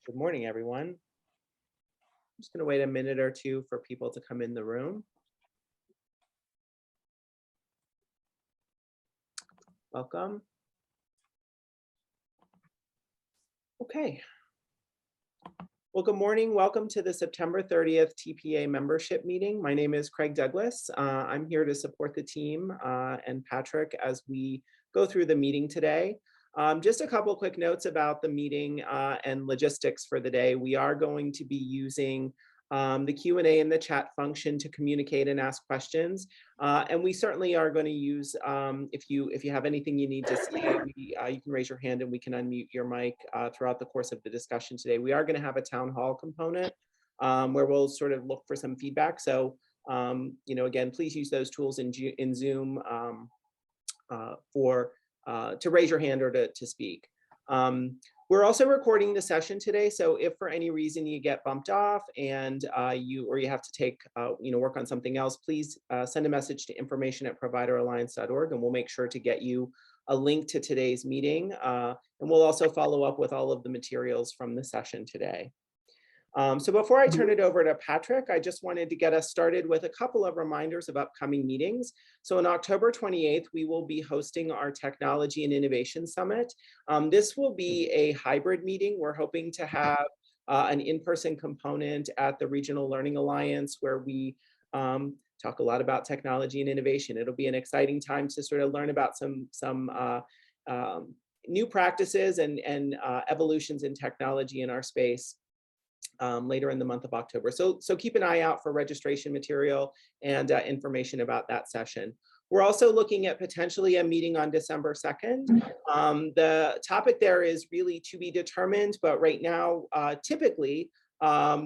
Good morning, everyone. I'm just going to wait a minute or two for people to come in the room. Welcome. Okay. Well, good morning. Welcome to the September 30th TPA membership meeting. My name is Craig Douglas. I'm here to support the team and Patrick as we go through the meeting today. Just a couple quick notes about the meeting and logistics for the day. We are going to be using the Q&A and the chat function to communicate and ask questions. And we certainly are going to use, if you have anything you need to say, you can raise your hand and we can unmute your mic throughout the course of the discussion today. We are going to have a town hall component where we'll sort of look for some feedback. So, again, please use those tools in Zoom to raise your hand or to speak. We're also recording the session today, so if for any reason you get bumped off and you have to take work on something else, please send a message to information@provideralliance.org and we'll make sure to get you a link to today's meeting. And we'll also follow up with all of the materials from the session today. So before I turn it over to Patrick, I just wanted to get us started with a couple of reminders of upcoming meetings. So on October 28th, we will be hosting our Technology and Innovation Summit. This will be a hybrid meeting. We're hoping to have an in-person component at the Regional Learning Alliance where we talk a lot about technology and innovation. It'll be an exciting time to sort of learn about some new practices and evolutions in technology in our space. Later in the month of October. So keep an eye out for registration material and information about that session. We're also looking at potentially a meeting on December 2nd. The topic there is really to be determined, but right now, typically,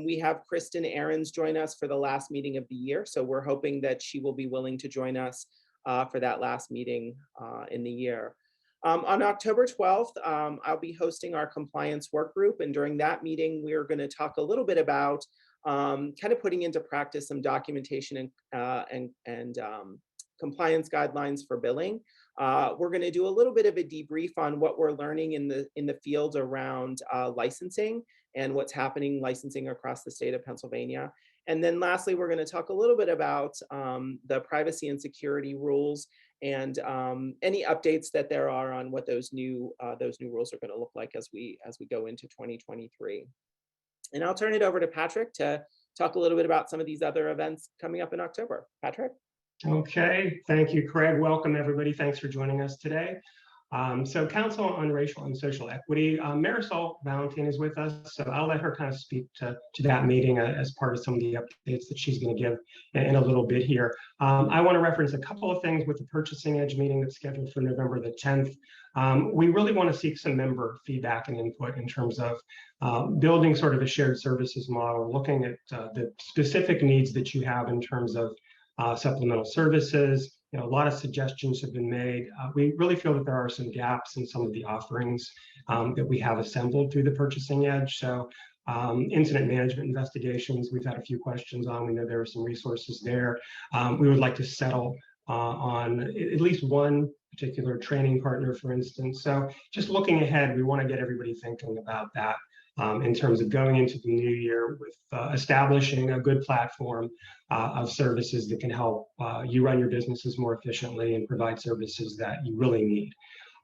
we have Kristen Ahrens join us for the last meeting of the year. So we're hoping that she will be willing to join us for that last meeting in the year. On October 12th, I'll be hosting our compliance work group. And during that meeting, we're going to talk a little bit about kind of putting into practice some documentation and compliance guidelines for billing. We're going to do a little bit of a debrief on what we're learning in the field around licensing and what's happening licensing across the state of Pennsylvania. And then lastly, we're going to talk a little bit about the privacy and security rules and any updates that there are on what those new rules are going to look like as we go into 2023. And I'll turn it over to Patrick to talk a little bit about some of these other events coming up in October. Patrick? Okay, thank you, Craig. Welcome, everybody. Thanks for joining us today. So Council on Racial and Social Equity, Marisol Valentin is with us, so I'll let her kind of speak to that meeting as part of some of the updates that she's going to give in a little bit here. I want to reference a couple of things with the Purchasing Edge meeting that's scheduled for November the 10th. We really want to seek some member feedback and input in terms of building sort of a shared services model, looking at the specific needs that you have in terms of supplemental services. A lot of suggestions have been made. We really feel that there are some gaps in some of the offerings that we have assembled through the Purchasing Edge. So incident management investigations, we've had a few questions on. We know there are some resources there. We would like to settle on at least one particular training partner, for instance. So just looking ahead, we want to get everybody thinking about that. In terms of going into the new year with establishing a good platform of services that can help you run your businesses more efficiently and provide services that you really need.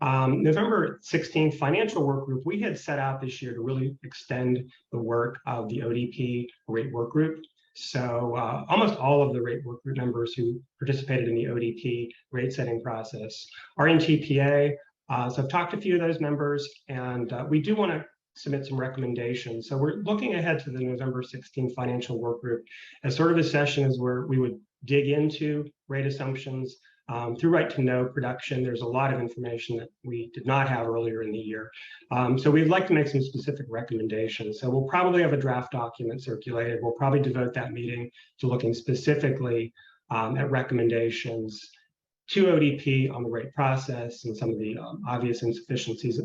November 16th, Financial Work Group, we had set out this year to really extend the work of the ODP rate work group. So almost all of the rate work group members who participated in the ODP rate setting process are in TPA. So I've talked to a few of those members, and we do want to submit some recommendations. So we're looking ahead to the November 16th Financial Work Group as sort of a session is where we would dig into rate assumptions through right to know production. There's a lot of information that we did not have earlier in the year. So we'd like to make some specific recommendations. So we'll probably have a draft document circulated. We'll probably devote that meeting to looking specifically at recommendations to ODP on the rate process and some of the obvious insufficiencies,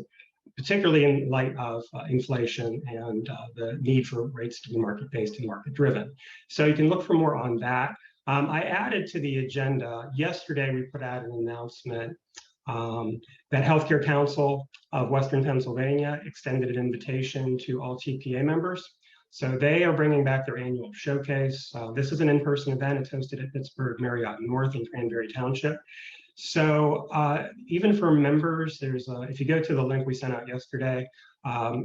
particularly in light of inflation and the need for rates to be market-based and market-driven. So you can look for more on that. I added to the agenda, yesterday we put out an announcement That Healthcare Council of Western Pennsylvania extended an invitation to all TPA members. So they are bringing back their annual showcase. This is an in-person event. It's hosted at Pittsburgh Marriott North in Cranberry Township. So even for members, there's if you go to the link we sent out yesterday,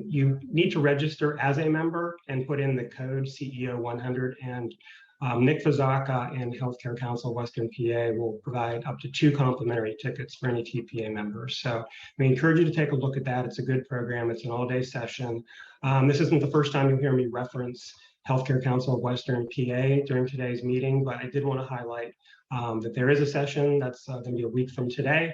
you need to register as a member and put in the code CEO 100, and Nick Fazaka and Healthcare Council Western PA will provide up to 2 complimentary tickets for any TPA members. So we encourage you to take a look at that. It's a good program. It's an all-day session. This isn't the first time you'll hear me reference Healthcare Council of Western PA during today's meeting, but I did want to highlight that there is a session that's going to be a week from today.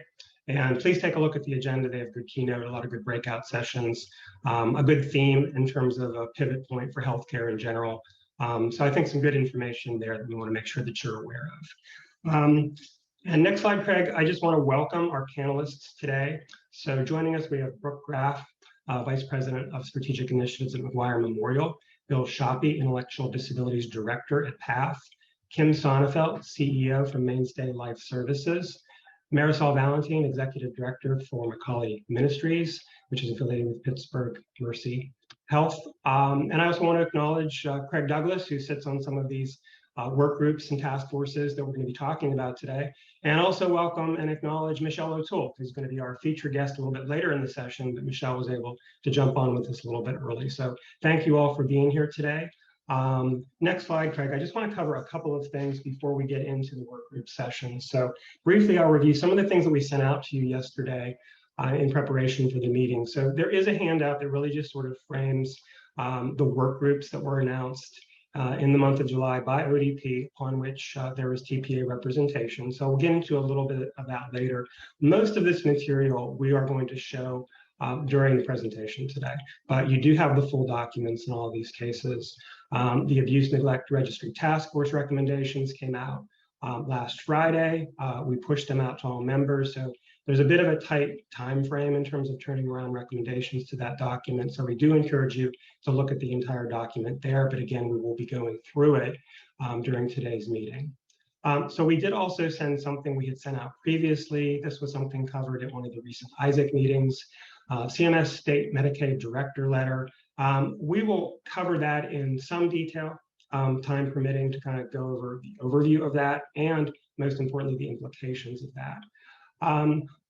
And please take a look at the agenda. They have good keynote, a lot of good breakout sessions, a good theme in terms of a pivot point for healthcare in general. So I think some good information there that we want to make sure that you're aware of. And next slide, Craig, I just want to welcome our panelists today. So joining us, we have Brooke Graff, Vice President of Strategic Initiatives at McGuire Memorial, Bill Shoppy, Intellectual Disabilities Director at PATH, Kim Sonnefeld, CEO from Mainstay Life Services, Marisol Valentin, Executive Director for Macaulay Ministries, which is affiliated with Pittsburgh Mercy Health. And I also want to acknowledge Craig Douglas, who sits on some of these work groups and task forces that we're going to be talking about today. And also welcome and acknowledge Michelle O'Toole, who's going to be our featured guest a little bit later in the session, but Michelle was able to jump on with us a little bit early. So thank you all for being here today. Next slide, Craig. I just want to cover a couple of things before we get into the work group session. So briefly, I'll review some of the things that we sent out to you yesterday in preparation for the meeting. So there is a handout that really just sort of frames the work groups that were announced in the month of July by ODP, on which there was TPA representation. So we'll get into a little bit of that later. Most of this material we are going to show during the presentation today, but you do have the full documents in all of these cases. The Abuse Neglect Registry Task Force recommendations came out last Friday. We pushed them out to all members. So there's a bit of a tight time frame in terms of turning around recommendations to that document. So we do encourage you to look at the entire document there. But again, we will be going through it during today's meeting. So we did also send something we had sent out previously. This was something covered at one of the recent Isaac meetings, CMS State Medicaid Director Letter. We will cover that in some detail, time permitting, to kind of go over the overview of that and most importantly, the implications of that.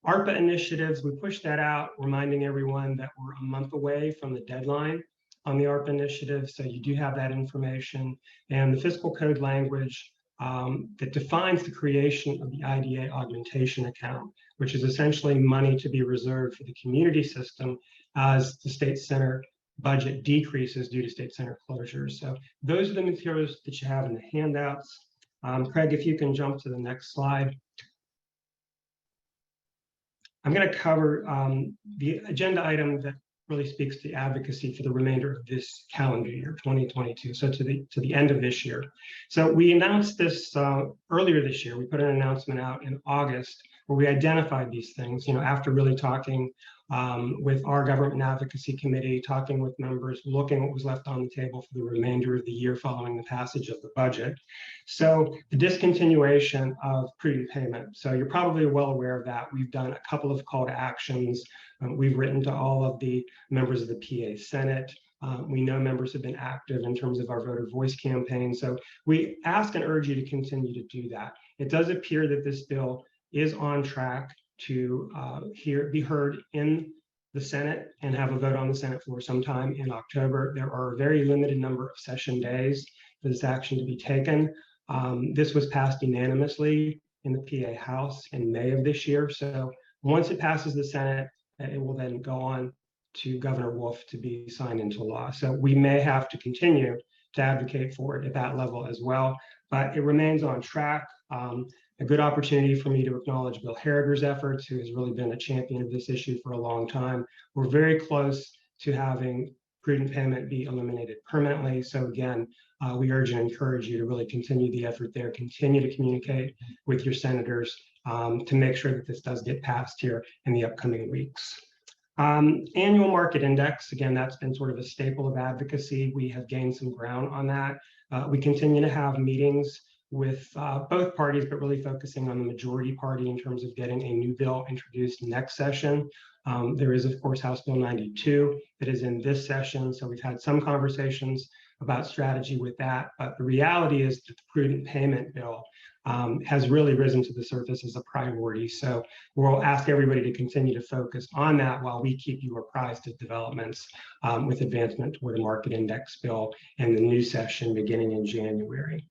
ARPA initiatives, we pushed that out, reminding everyone that we're a month away from the deadline on the ARPA initiative. So you do have that information, and the fiscal code language that defines the creation of the IDA augmentation account, which is essentially money to be reserved for the community system as the state center budget decreases due to state center closures. So those are the materials that you have in the handouts. Craig, if you can jump to the next slide. I'm going to cover the agenda item that really speaks to advocacy for the remainder of this calendar year, 2022, so to the end of this year. So we announced this earlier this year. We put an announcement out in August where we identified these things, after really talking with our government advocacy committee, talking with members, looking what was left on the table for the remainder of the year following the passage of the budget. So the discontinuation of prudent payment. So you're probably well aware of that. We've done a couple of call to actions. We've written to all of the members of the PA Senate. We know members have been active in terms of our voter voice campaign. So we ask and urge you to continue to do that. It does appear that this bill is on track to be heard in the Senate and have a vote on the Senate floor sometime in October. There are a very limited number of session days for this action to be taken. This was passed unanimously in the PA House in May of this year. So once it passes the Senate, it will then go on to Governor Wolf to be signed into law. So we may have to continue to advocate for it at that level as well, but it remains on track. A good opportunity for me to acknowledge Bill Harriger's efforts, who has really been a champion of this issue for a long time. We're very close to having prudent payment be eliminated permanently. So again, we urge and encourage you to really continue the effort there, continue to communicate with your senators to make sure that this does get passed here in the upcoming weeks. Annual market index, again, that's been sort of a staple of advocacy. We have gained some ground on that. We continue to have meetings with both parties, but really focusing on the majority party in terms of getting a new bill introduced next session. There is, of course, House Bill 92 that is in this session. So we've had some conversations about strategy with that. But the reality is that the prudent payment bill has really risen to the surface as a priority. So we'll ask everybody to continue to focus on that while we keep you apprised of developments with advancement toward a market index bill in the new session beginning in January.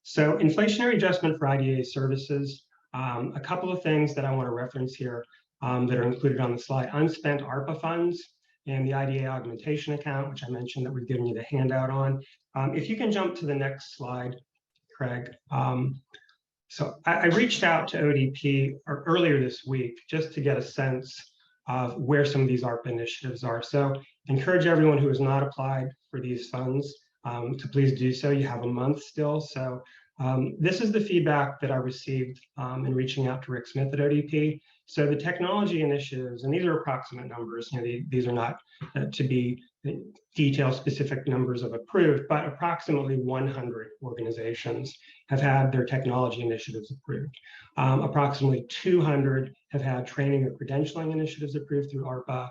So inflationary adjustment for IDA services, a couple of things that I want to reference here that are included on the slide: unspent ARPA funds and the IDA augmentation account, which I mentioned that we've given you the handout on. If you can jump to the next slide, Craig. So I reached out to ODP earlier this week just to get a sense of where some of these ARPA initiatives are. So encourage everyone who has not applied for these funds to please do so. You have a month still. So this is the feedback that I received in reaching out to Rick Smith at ODP. So the technology initiatives, and these are approximate numbers, these are not to be detailed specific numbers of approved, but approximately 100 organizations have had their technology initiatives approved. Approximately 200 have had training or credentialing initiatives approved through ARPA.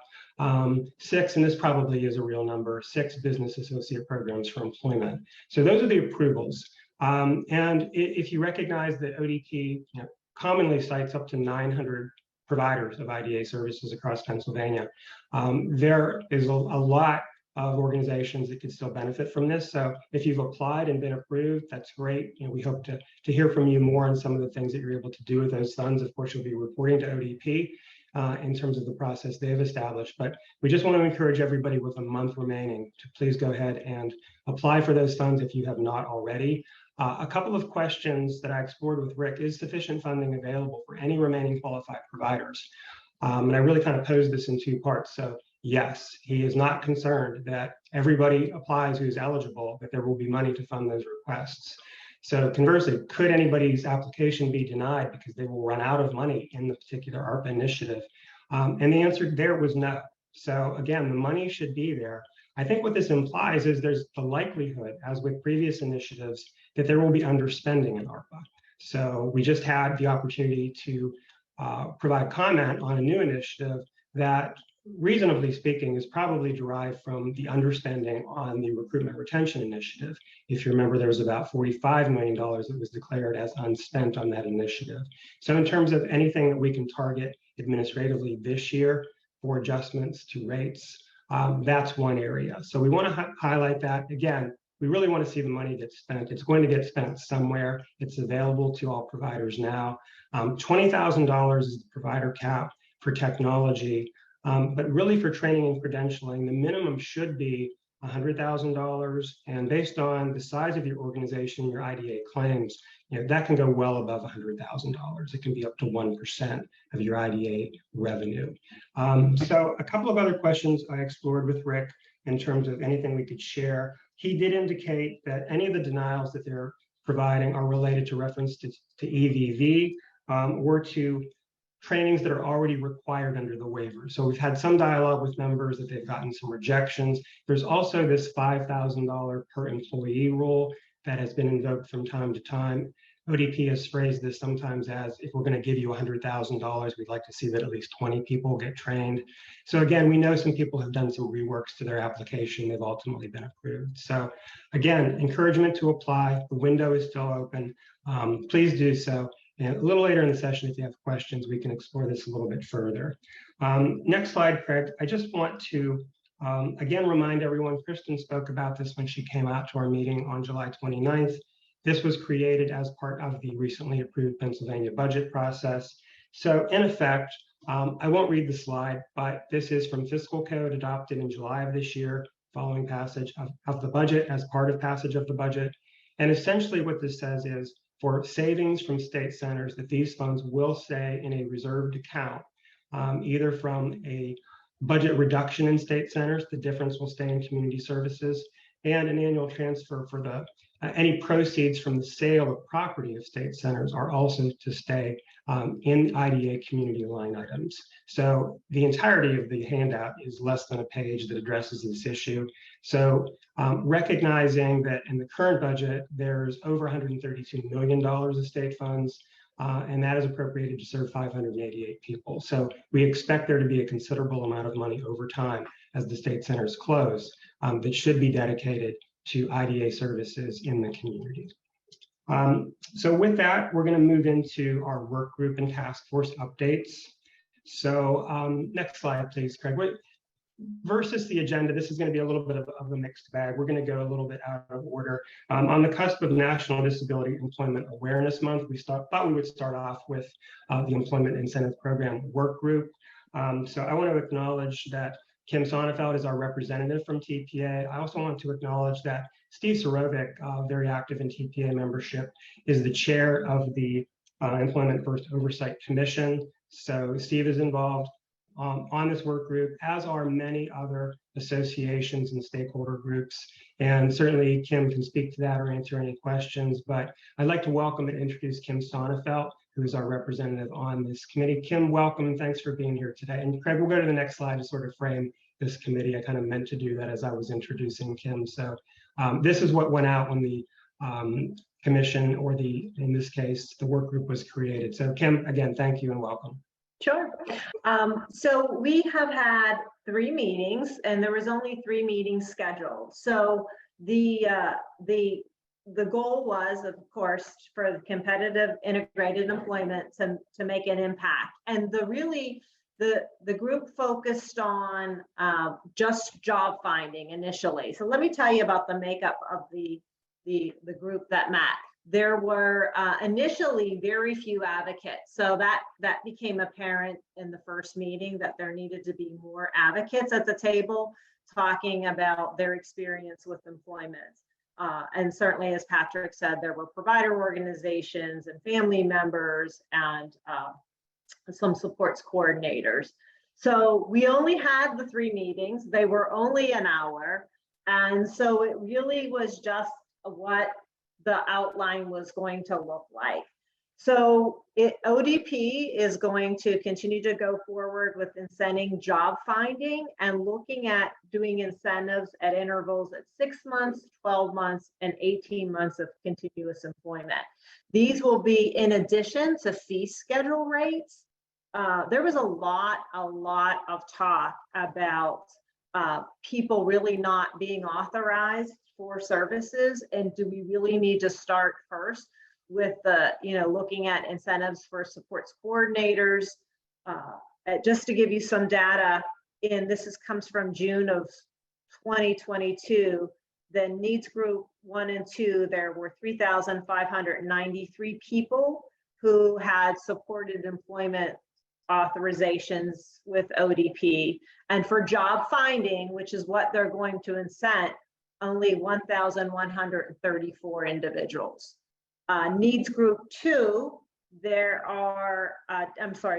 6, and this probably is a real number, 6 business associate programs for employment. So those are the approvals. And if you recognize that ODP commonly cites up to 900 providers of IDA services across Pennsylvania, there is a lot of organizations that could still benefit from this. So if you've applied and been approved, that's great. We hope to hear from you more on some of the things that you're able to do with those funds. Of course, you'll be reporting to ODP in terms of the process they've established. But we just want to encourage everybody with a month remaining to please go ahead and apply for those funds if you have not already. A couple of questions that I explored with Rick: is sufficient funding available for any remaining qualified providers? And I really kind of posed this in 2 parts. So yes, he is not concerned that everybody applies who's eligible, that there will be money to fund those requests. So conversely, could anybody's application be denied because they will run out of money in the particular ARPA initiative? And the answer there was no. So again, the money should be there. I think what this implies is there's the likelihood, as with previous initiatives, that there will be underspending in ARPA. So we just had the opportunity to provide comment on a new initiative that, reasonably speaking, is probably derived from the underspending on the recruitment retention initiative. If you remember, there was about $45 million that was declared as unspent on that initiative. So in terms of anything that we can target administratively this year for adjustments to rates, that's one area. So we want to highlight that. Again, we really want to see the money get spent. It's going to get spent somewhere. It's available to all providers now. $20,000 is the provider cap for technology. But really for training and credentialing, the minimum should be $100,000. And based on the size of your organization, your IDA claims, that can go well above $100,000. It can be up to 1% of your IDA revenue. So a couple of other questions I explored with Rick in terms of anything we could share. He did indicate that any of the denials that they're providing are related to reference to EVV or to trainings that are already required under the waiver. So we've had some dialogue with members that they've gotten some rejections. There's also this $5,000 per employee rule that has been invoked from time to time. ODP has phrased this sometimes as, if we're going to give you $100,000, we'd like to see that at least 20 people get trained. So again, we know some people have done some reworks to their application. They've ultimately been approved. So again, encouragement to apply. The window is still open. Please do so. And a little later in the session, if you have questions, we can explore this a little bit further. Next slide, Craig. I just want to, again, remind everyone, Kristen spoke about this when she came out to our meeting on July 29th. This was created as part of the recently approved Pennsylvania budget process. So in effect, I won't read the slide, but this is from fiscal code adopted in July of this year, following passage of the budget, as part of passage of the budget. And essentially what this says is, for savings from state centers, that these funds will stay in a reserved account, either from a budget reduction in state centers, the difference will stay in community services, and an annual transfer for the Any proceeds from the sale of property of state centers are also to stay in IDA community line items. So the entirety of the handout is less than a page that addresses this issue. So recognizing that in the current budget, there's over $132 million of state funds, and that is appropriated to serve 588 people. So we expect there to be a considerable amount of money over time as the state centers close that should be dedicated to IDA services in the community. So with that, we're going to move into our work group and task force updates. So next slide, please, Craig. Versus the agenda, this is going to be a little bit of a mixed bag. We're going to go a little bit out of order. On the cusp of National Disability Employment Awareness Month, we thought we would start off with the Employment Incentive Program work group. So I want to acknowledge that Kim Sonnefeld is our representative from TPA. I also want to acknowledge that Steve Sorovic, very active in TPA membership, is the chair of the Employment First Oversight Commission. So Steve is involved on this work group, as are many other associations and stakeholder groups. And certainly Kim can speak to that or answer any questions, but I'd like to welcome and introduce Kim Sonnefeld, who is our representative on this committee. Kim, welcome, and thanks for being here today. And Craig, we'll go to the next slide to sort of frame this committee. I kind of meant to do that as I was introducing Kim. So this is what went out when the commission, or in this case, the work group was created. So Kim, again, thank you and welcome. Sure. So we have had 3 meetings, and there was only 3 meetings scheduled. So the goal was, of course, for the competitive integrated employment to make an impact. And the group focused on just job finding initially. So let me tell you about the makeup of the group that met. There were initially very few advocates. So that became apparent in the first meeting, that there needed to be more advocates at the table talking about their experience with employment. And certainly, as Patrick said, there were provider organizations and family members and some supports coordinators. So we only had the 3 meetings. They were only an hour. And so it really was just what the outline was going to look like. So ODP is going to continue to go forward with incenting job finding and looking at doing incentives at intervals at 6 months, 12 months, and 18 months of continuous employment. These will be in addition to fee schedule rates. There was a lot of talk about people really not being authorized for services, and do we really need to start first with the looking at incentives for supports coordinators? Just to give you some data, this comes from June of 2022. The needs group 1 and 2, there were 3,593 people who had supported employment authorizations with ODP, and for job finding, which is what they're going to incent, only 1,134 individuals. Needs group 2,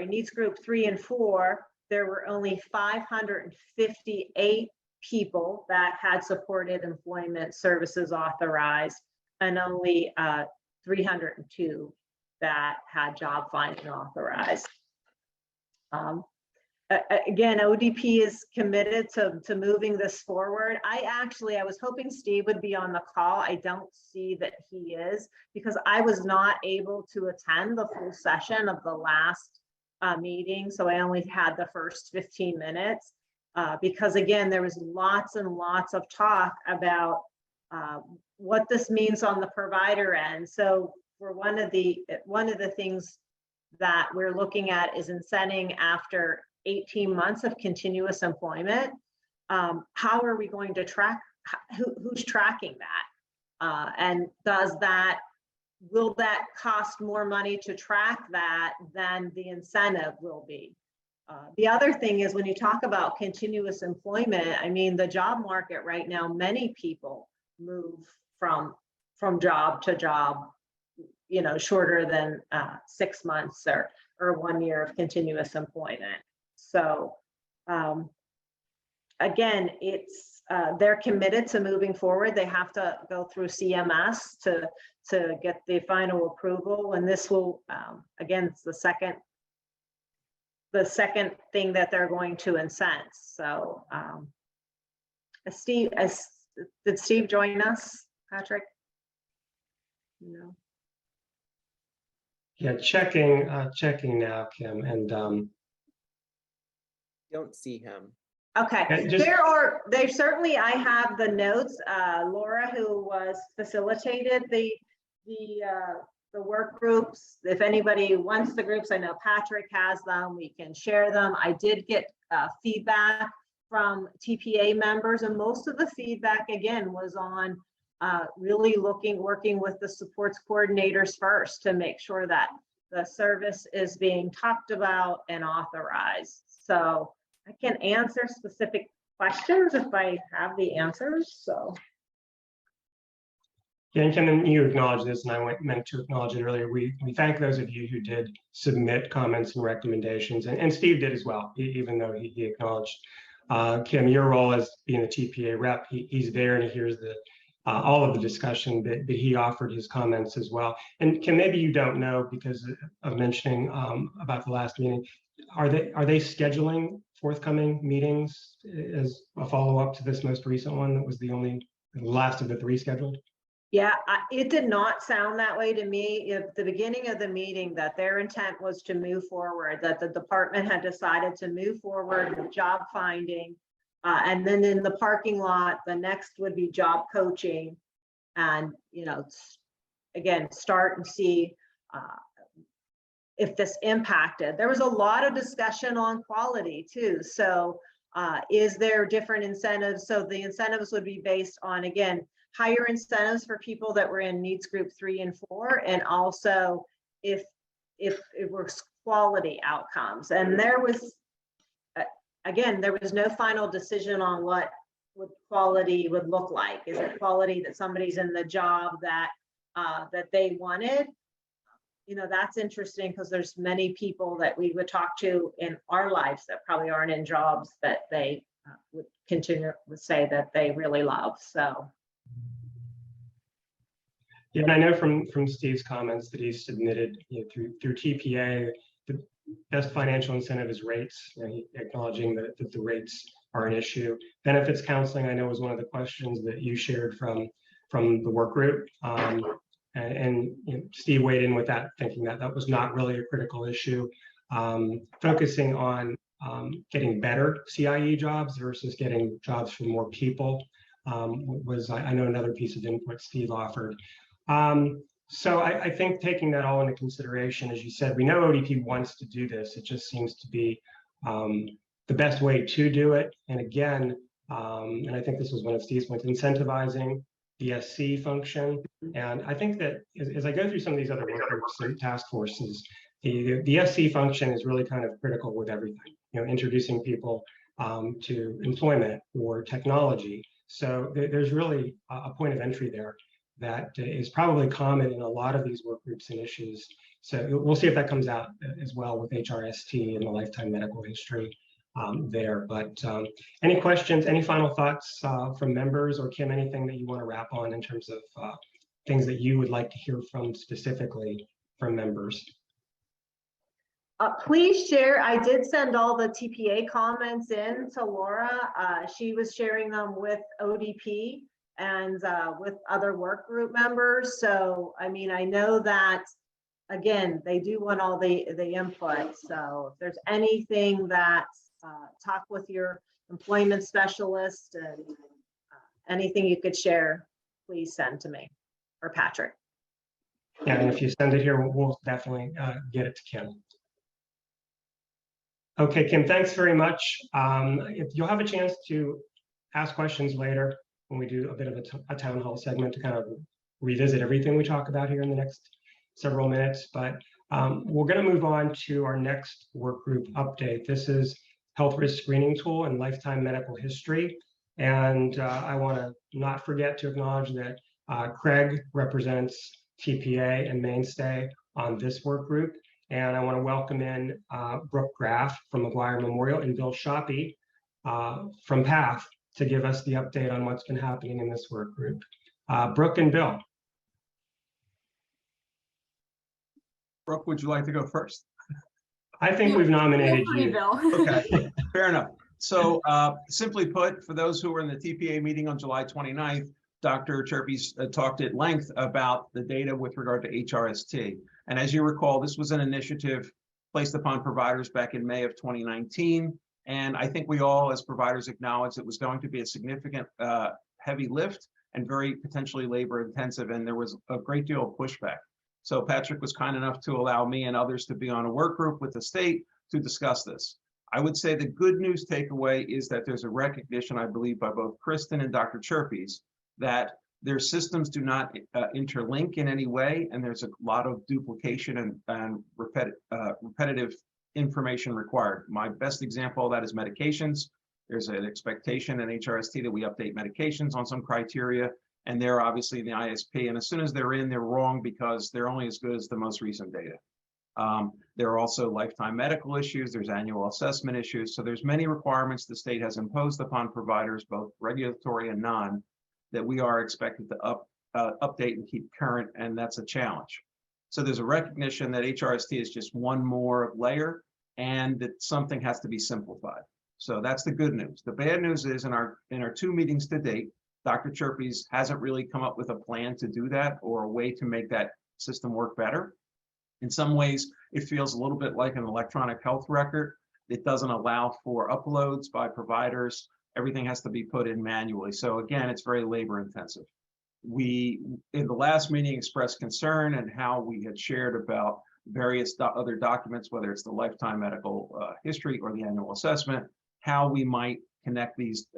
needs group 3 and 4, there were only 558 people that had supported employment services authorized, and only 302 that had job finding authorized. Again, ODP is committed to moving this forward. I was hoping Steve would be on the call. I don't see that he is, because I was not able to attend the full session of the last meeting. So I only had the first 15 minutes because, again, there was lots and lots of talk about what this means on the provider end. So for one of the things that we're looking at is incenting after 18 months of continuous employment. How are we going to track, who's tracking that? And will that cost more money to track that than the incentive will be? The other thing is, when you talk about continuous employment, I mean, the job market right now, many people move from job to job, shorter than 6 months or 1 year of continuous employment. So again, it's they're committed to moving forward. They have to go through CMS to get the final approval, and this will, again, it's the second thing that they're going to incent. So, did Steve join us, Patrick? No. Yeah, checking now, Kim, and Don't see him. Okay, and there's certainly, I have the notes. Laura, who was facilitated the work groups. If anybody wants the groups, I know Patrick has them. We can share them. I did get feedback from TPA members, and most of the feedback again was on really working with the supports coordinators first to make sure that the service is being talked about and authorized. So I can answer specific questions if I have the answers. So. yeah, and Kim, and you acknowledged this, and I meant to acknowledge it earlier. We thank those of you who did submit comments and recommendations, and Steve did as well, even though he acknowledged. Kim, your role as being the TPA rep, he's there and he hears all of the discussion, but he offered his comments as well. And Kim, maybe you don't know because of mentioning about the last meeting. Are they scheduling forthcoming meetings as a follow-up to this most recent one that was the last of the 3 scheduled? Yeah, it did not sound that way to me at the beginning of the meeting, that their intent was to move forward, that the department had decided to move forward with job finding. And then in the parking lot, the next would be job coaching. And, again, start and see if this impacted. There was a lot of discussion on quality too. So is there different incentives? So the incentives would be based on, again, higher incentives for people that were in needs group 3 and 4, and also if it was quality outcomes. And there was, again, there was no final decision on what quality would look like. Is it quality that somebody's in the job that they wanted? That's interesting because there's many people that we would talk to in our lives that probably aren't in jobs that they would continue to say that they really love. So. Yeah, and I know from Steve's comments that he's submitted through TPA, the best financial incentive is rates, acknowledging that the rates are an issue. Benefits counseling, I know, was one of the questions that you shared from the work group. And Steve weighed in with that, thinking that that was not really a critical issue. Focusing on getting better CIE jobs versus getting jobs for more people was, I know, another piece of input Steve offered. So I think taking that all into consideration, as you said, we know ODP wants to do this. It just seems to be the best way to do it. And again, and I think this was one of Steve's points, incentivizing the SC function. And I think that as I go through some of these other work groups and task forces, the SC function is really kind of critical with everything, introducing people to employment or technology. So there's really a point of entry there that is probably common in a lot of these work groups and issues. So we'll see if that comes out as well with HRST and the lifetime medical history there. But any questions, any final thoughts from members, or Kim, anything that you want to wrap on in terms of things that you would like to hear from specifically from members? Please share. I did send all the TPA comments in to Laura. She was sharing them with ODP and with other work group members. So, I mean, I know that, again, they do want all the input. So if there's anything that, talk with your employment specialist and anything you could share, please send to me or Patrick. Yeah, and if you send it here, we'll definitely get it to Kim. Okay, Kim, thanks very much. If you'll have a chance to ask questions later when we do a bit of a town hall segment to kind of revisit everything we talk about here in the next several minutes. But we're going to move on to our next work group update. This is Health Risk Screening Tool and Lifetime Medical History. And I want to not forget to acknowledge that Craig represents TPA and Mainstay on this work group. And I want to welcome in Brooke Graff from McGuire Memorial and Bill Shoppy from PATH to give us the update on what's been happening in this work group. Brooke and Bill. Brooke, would you like to go first? I think we've nominated you. Bill. Okay, fair enough. So simply put, for those who were in the TPA meeting on July 29th, Dr. Chirpy's talked at length about the data with regard to HRST. And as you recall, this was an initiative placed upon providers back in May of 2019. And I think we all as providers acknowledged it was going to be a significant heavy lift and very potentially labor intensive. And there was a great deal of pushback. So Patrick was kind enough to allow me and others to be on a work group with the state to discuss this. I would say the good news takeaway is that there's a recognition, I believe, by both Kristen and Dr. Chirpy's that their systems do not interlink in any way, and there's a lot of duplication and repetitive information required. My best example of that is medications. There's an expectation in HRST that we update medications on some criteria, and they're obviously in the ISP, and as soon as they're in, they're wrong because they're only as good as the most recent data. There are also lifetime medical issues, there's annual assessment issues, so there's many requirements the state has imposed upon providers, both regulatory and non, that we are expected to update and keep current, and that's a challenge. So there's a recognition that HRST is just one more layer and that something has to be simplified. So that's the good news. The bad news is in our 2 meetings to date, Dr. Chirpy's hasn't really come up with a plan to do that or a way to make that system work better. In some ways, it feels a little bit like an electronic health record. It doesn't allow for uploads by providers. Everything has to be put in manually. So again, it's very labor intensive. We, in the last meeting, expressed concern and how we had shared about various other documents, whether it's the lifetime medical history or the annual assessment, how we might connect these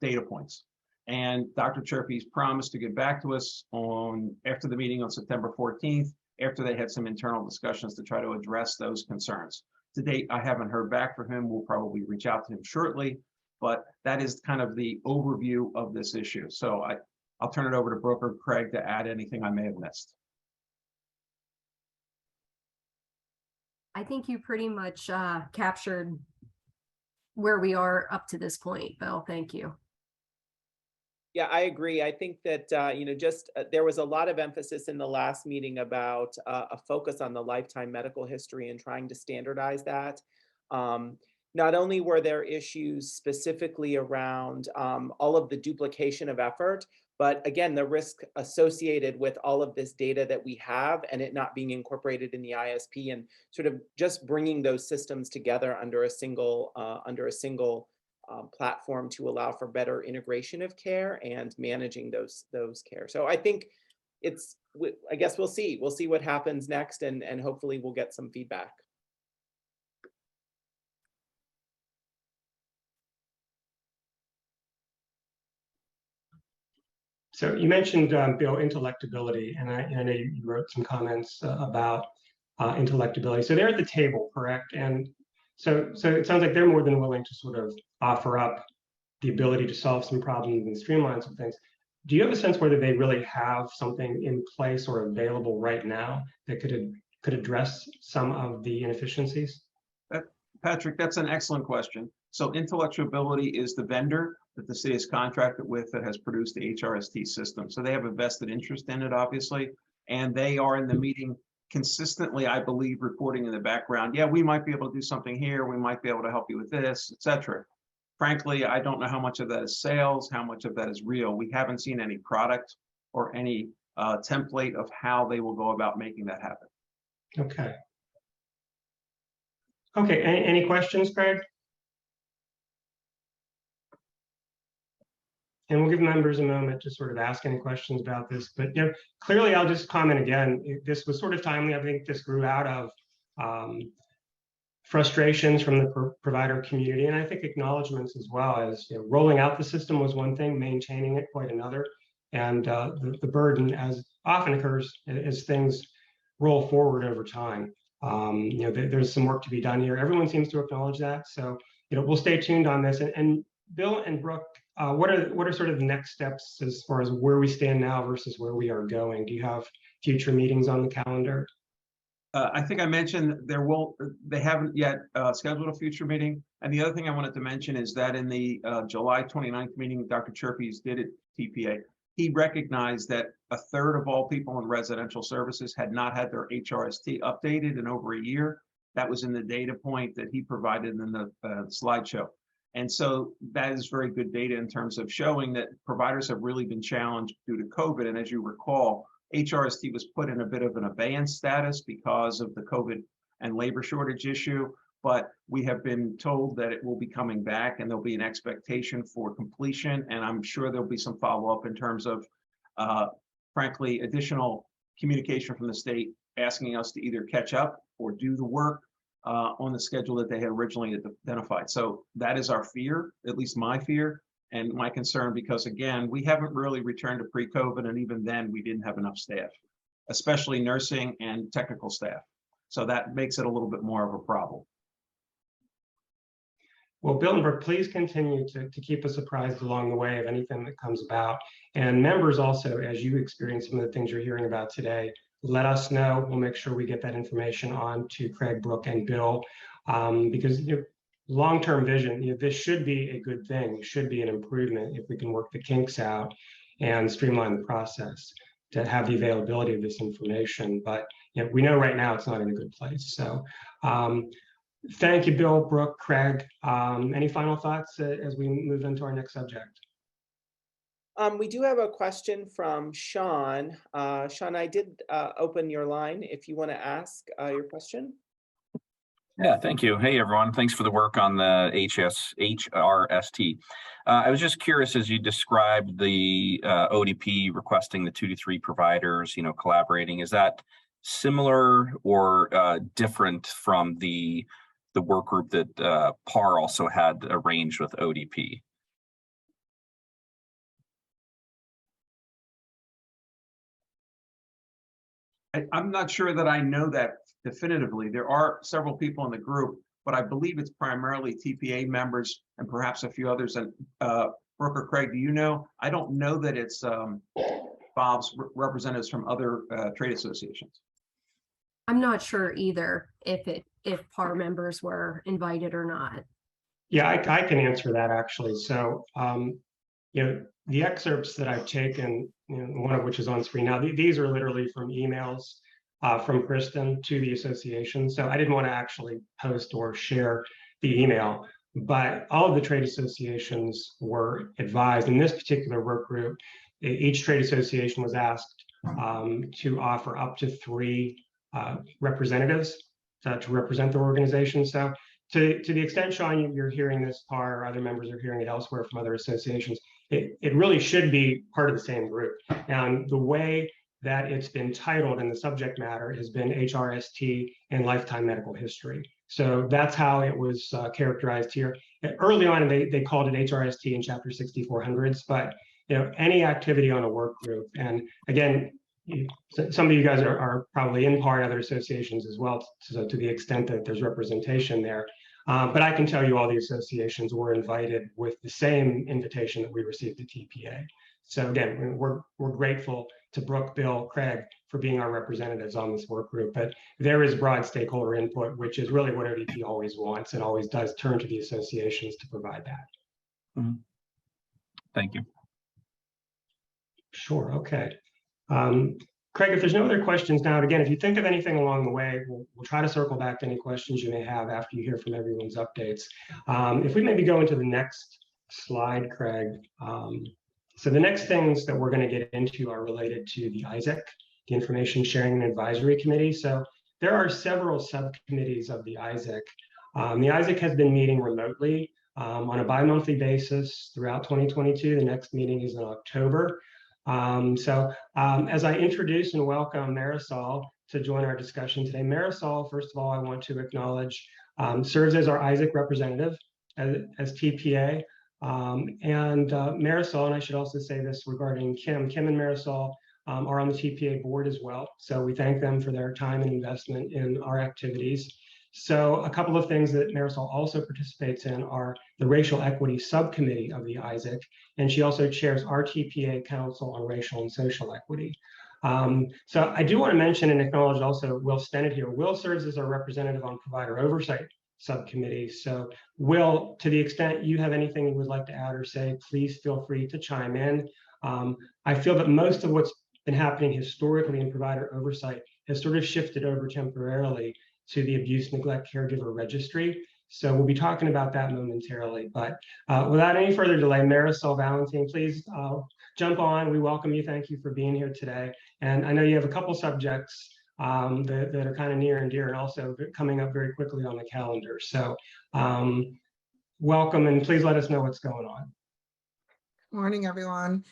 data points. And Dr. Chirpy's promised to get back to us after the meeting on September 14th, after they had some internal discussions to try to address those concerns. To date, I haven't heard back from him. We'll probably reach out to him shortly, but that is kind of the overview of this issue. So I'll turn it over to Brooke or Craig to add anything I may have missed. I think you pretty much captured where we are up to this point, Bill. Thank you. Yeah, I agree. I think that, there was a lot of emphasis in the last meeting about a focus on the lifetime medical history and trying to standardize that. Not only were there issues specifically around all of the duplication of effort, but again, the risk associated with all of this data that we have and it not being incorporated in the ISP and sort of just bringing those systems together under a single platform to allow for better integration of care and managing those care. So I think I guess we'll see what happens next and hopefully we'll get some feedback. So you mentioned, Bill, intellectability, and I know you wrote some comments about intellectability. So they're at the table, correct? And so it sounds like they're more than willing to sort of offer up the ability to solve some problems and streamline some things. Do you have a sense whether they really have something in place or available right now that could address some of the inefficiencies? Patrick, that's an excellent question. So intellectuability is the vendor that the city is contracted with that has produced the HRST system. So they have a vested interest in it, obviously, and they are in the meeting consistently, I believe, reporting in the background. Yeah, we might be able to do something here. We might be able to help you with this, etc. Frankly, I don't know how much of that is sales, how much of that is real. We haven't seen any product or any template of how they will go about making that happen. Okay. Okay, any questions, Craig? And we'll give members a moment to sort of ask any questions about this. But clearly, I'll just comment again. This was sort of timely. I think this grew out of frustrations from the provider community, and I think acknowledgments as well as rolling out the system was one thing, maintaining it quite another, and the burden, as often occurs as things roll forward over time. There's some work to be done here. Everyone seems to acknowledge that. So we'll stay tuned on this. And Bill and Brooke, what are sort of the next steps as far as where we stand now versus where we are going? Do you have future meetings on the calendar? I think I mentioned they haven't yet scheduled a future meeting. And the other thing I wanted to mention is that in the July 29th meeting Dr. Chirpes did at TPA, he recognized that a third of all people in residential services had not had their HRST updated in over a year. That was in the data point that he provided in the slideshow. And so that is very good data in terms of showing that providers have really been challenged due to COVID. And as you recall, HRST was put in a bit of an abeyance status because of the COVID and labor shortage issue, but we have been told that it will be coming back and there'll be an expectation for completion. And I'm sure there'll be some follow-up in terms of, frankly, additional communication from the state asking us to either catch up or do the work on the schedule that they had originally identified. So that is our fear, at least my fear and my concern, because again, we haven't really returned to pre-COVID, and even then we didn't have enough staff, especially nursing and technical staff. So that makes it a little bit more of a problem. Well, Bill and Brooke, please continue to keep us apprised along the way of anything that comes about. And members also, as you experience some of the things you're hearing about today, let us know. We'll make sure we get that information on to Craig, Brooke, and Bill, because long-term vision, this should be a good thing, should be an improvement if we can work the kinks out and streamline the process to have the availability of this information. But we know right now it's not in a good place. So thank you, Bill, Brooke, Craig. Any final thoughts as we move into our next subject? We do have a question from Sean. Sean, I did open your line if you want to ask your question. Yeah, thank you. Hey, everyone. Thanks for the work on the HRST. I was just curious, as you described the ODP requesting the 2 to 3 providers, collaborating, is that similar or different from the work group that PAR also had arranged with ODP? I'm not sure that I know that definitively. There are several people in the group, but I believe it's primarily TPA members and perhaps a few others. And Brooke or Craig, do you know? I don't know that it's Bob's representatives from other trade associations. I'm not sure either if PAR members were invited or not. Yeah, I can answer that actually. So, the excerpts that I've taken, one of which is on screen now, these are literally from emails from Kristen to the association. So I didn't want to actually post or share the email, but all of the trade associations were advised in this particular work group. Each trade association was asked to offer up to 3 representatives to represent their organization. So to the extent, Sean, you're hearing this PAR or other members are hearing it elsewhere from other associations, it really should be part of the same group. And the way that it's been titled in the subject matter has been HRST and lifetime medical history. So that's how it was characterized here. Early on, they called it HRST in Chapter 6400s, but any activity on a work group, and again, some of you guys are probably in PAR and other associations as well, so to the extent that there's representation there. But I can tell you all the associations were invited with the same invitation that we received at TPA. So again, we're grateful to Brooke, Bill, Craig for being our representatives on this work group, but there is broad stakeholder input, which is really what ODP always wants and always does turn to the associations to provide that. Mm-hmm. Thank you. Sure, okay. Craig, if there's no other questions now, and again, if you think of anything along the way, we'll try to circle back to any questions you may have after you hear from everyone's updates. If we maybe go into the next slide, Craig. So the next things that we're going to get into are related to the ISAC, the Information Sharing and Advisory Committee. So there are several subcommittees of the ISAC. The ISAC has been meeting remotely on a bi-monthly basis throughout 2022. The next meeting is in October. As I introduce and welcome Marisol to join our discussion today, Marisol, first of all, I want to acknowledge, serves as our ISAC representative as TPA. Marisol, and I should also say this regarding Kim and Marisol are on the TPA board as well. So we thank them for their time and investment in our activities. So a couple of things that Marisol also participates in are the Racial Equity Subcommittee of the ISAC, and she also chairs our TPA Council on Racial and Social Equity. So I do want to mention and acknowledge also Will Stennett here. Will serves as our representative on provider oversight subcommittee. So Will, to the extent you have anything you would like to add or say, please feel free to chime in. I feel that most of what's been happening historically in provider oversight has sort of shifted over temporarily to the abuse neglect caregiver registry. So we'll be talking about that momentarily, but without any further delay, Marisol Valentin, please jump on. We welcome you. Thank you for being here today. And I know you have a couple subjects that are kind of near and dear and also coming up very quickly on the calendar. So welcome, and please let us know what's going on. Morning, everyone.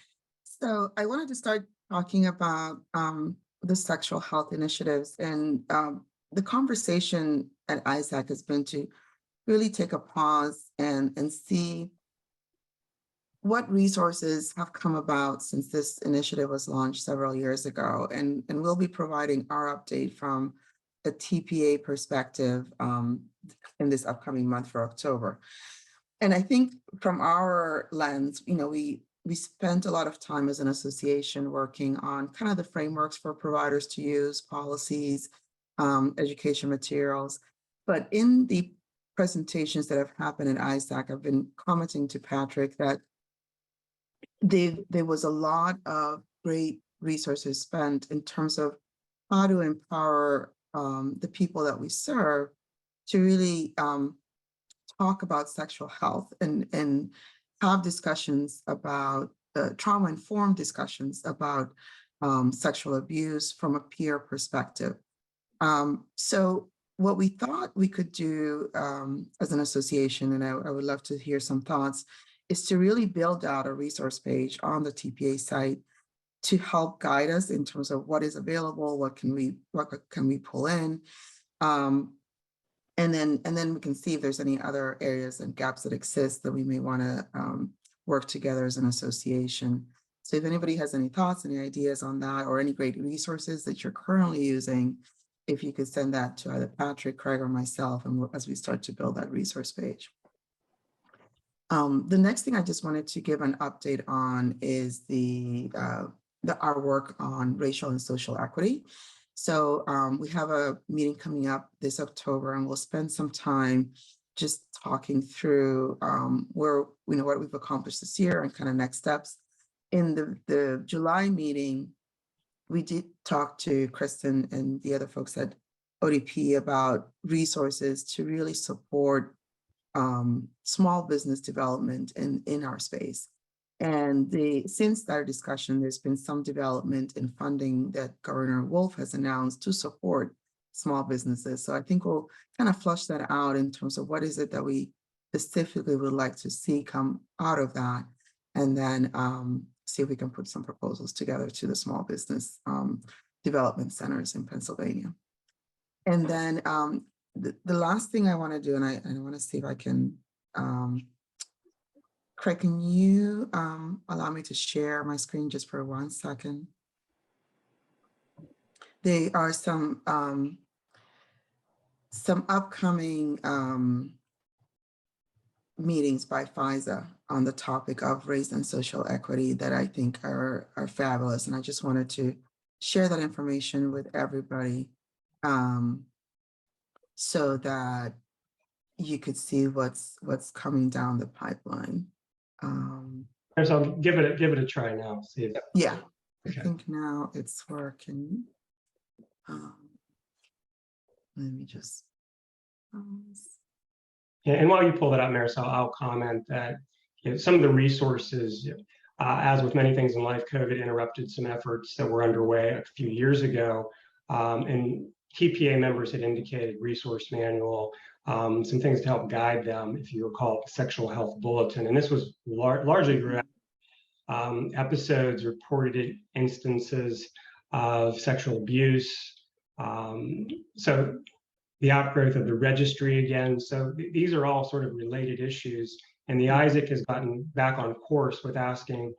So I wanted to start talking about the sexual health initiatives, and the conversation at ISAC has been to really take a pause and see what resources have come about since this initiative was launched several years ago. And we'll be providing our update from a TPA perspective in this upcoming month for October. And I think from our lens, we spent a lot of time as an association working on kind of the frameworks for providers to use, policies, education materials. But in the presentations that have happened at ISAC, I've been commenting to Patrick that there was a lot of great resources spent in terms of how to empower the people that we serve to really talk about sexual health and have discussions about trauma-informed discussions about sexual abuse from a peer perspective. So what we thought we could do as an association, and I would love to hear some thoughts, is to really build out a resource page on the TPA site to help guide us in terms of what is available, what can we pull in, and then we can see if there's any other areas and gaps that exist that we may want to work together as an association. So if anybody has any thoughts, any ideas on that, or any great resources that you're currently using, if you could send that to either Patrick, Craig, or myself, and as we start to build that resource page. The next thing I just wanted to give an update on is our work on racial and social equity. So we have a meeting coming up this October, and we'll spend some time just talking through what we've accomplished this year and kind of next steps. In the July meeting, we did talk to Kristen and the other folks at ODP about resources to really support small business development in our space. And since that discussion, there's been some development in funding that Governor Wolf has announced to support small businesses. So I think we'll kind of flush that out in terms of what is it that we specifically would like to see come out of that, and then see if we can put some proposals together to the small business development centers in Pennsylvania. And then the last thing I want to do, and I want to see if I can, Craig, can you allow me to share my screen just for 1 second? There are some upcoming meetings by FISA on the topic of race and social equity that I think are fabulous. And I just wanted to share that information with everybody so that you could see what's coming down the pipeline. So give it a try now. See if, yeah, okay. I think now it's working. Let me just. Yeah, and while you pull that up, Marisol, I'll comment that some of the resources, as with many things in life, COVID interrupted some efforts that were underway a few years ago, and TPA members had indicated resource manual, some things to help guide them, if you recall, the sexual health bulletin. And this was largely episodes, reported instances of sexual abuse. So the outgrowth of the registry again. So these are all sort of related issues. And the ISAC has gotten back on course with asking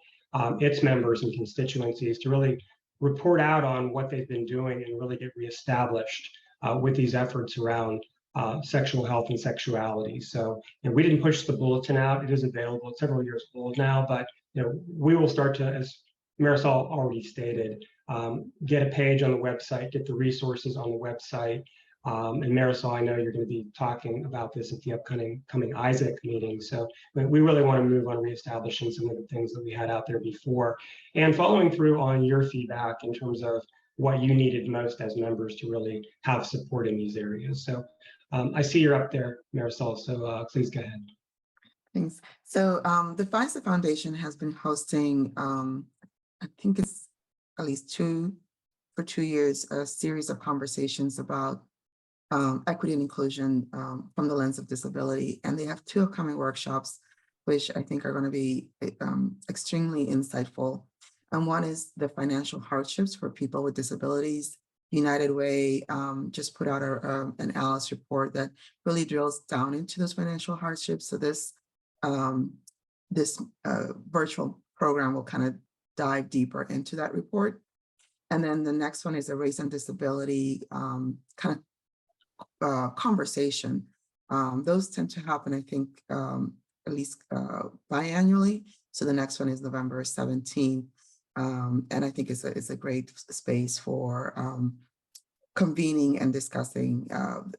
its members and constituencies to really report out on what they've been doing and really get reestablished with these efforts around sexual health and sexuality. So we didn't push the bulletin out. It is available. It's several years old now, but we will start to, as Marisol already stated, get a page on the website, get the resources on the website. And Marisol, I know you're going to be talking about this at the upcoming Isaac meeting. So we really want to move on reestablishing some of the things that we had out there before and following through on your feedback in terms of what you needed most as members to really have support in these areas. So I see you're up there, Marisol, so please go ahead. Thanks. So the FISA Foundation has been hosting, I think it's at least for 2 years, a series of conversations about equity and inclusion from the lens of disability. And they have 2 upcoming workshops, which I think are going to be extremely insightful. And one is the financial hardships for people with disabilities. United Way just put out an ALICE report that really drills down into those financial hardships. So this virtual program will kind of dive deeper into that report. And then the next one is a race and disability kind of conversation. Those tend to happen, I think, at least biannually. So the next one is November 17th. And I think it's a great space for convening and discussing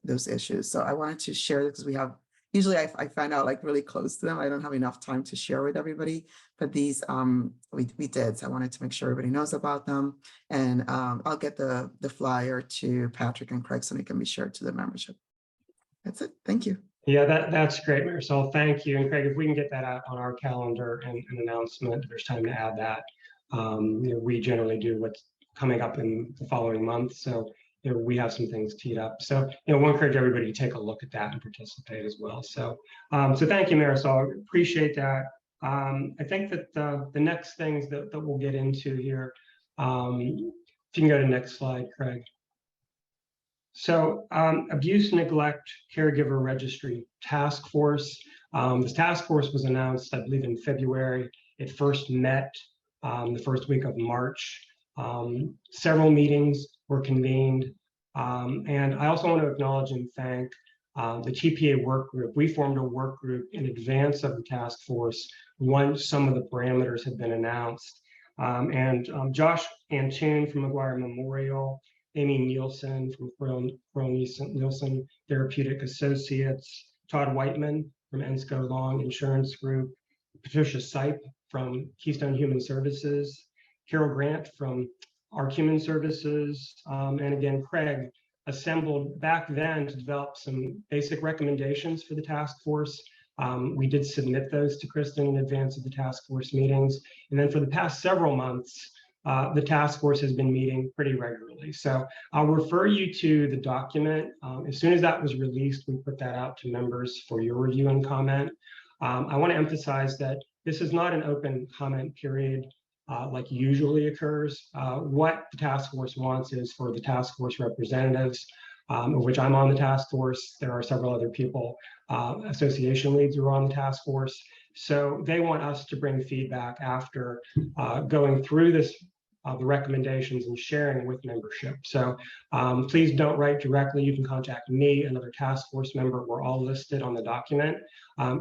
those issues. So I wanted to share this because usually I find out like really close to them. I don't have enough time to share with everybody, but these we did. So I wanted to make sure everybody knows about them. And I'll get the flyer to Patrick and Craig so they can be shared to the membership. That's it. Thank you. Yeah, that's great, Marisol. Thank you. And Craig, if we can get that out on our calendar and an announcement, there's time to add that. We generally do what's coming up in the following month. So we have some things teed up. So we'll encourage everybody to take a look at that and participate as well. So so thank you, Marisol. Appreciate that. I think that the next things that we'll get into here, if you can go to the next slide, Craig. So Abuse, Neglect, Caregiver Registry Task Force. This task force was announced, I believe, in February. It first met the first week of March. Several meetings were convened. And I also want to acknowledge and thank the TPA work group. We formed a work group in advance of the task force once some of the parameters had been announced. Josh Antune from McGuire Memorial, Amy Nielsen from Pearl Nielsen Therapeutic Associates, Todd Whiteman from Ensco Long Insurance Group, Patricia Sipe from Keystone Human Services, Carol Grant from ARC Human Services, and again, Craig assembled back then to develop some basic recommendations for the task force. We did submit those to Kristen in advance of the task force meetings. And then for the past several months, the task force has been meeting pretty regularly. So I'll refer you to the document. As soon as that was released, we put that out to members for your review and comment. I want to emphasize that this is not an open comment period like usually occurs. What the task force wants is for the task force representatives, of which I'm on the task force. There are several other people, association leads who are on the task force. So they want us to bring feedback after going through this, the recommendations and sharing with membership. So please don't write directly. You can contact me, another task force member. We're all listed on the document.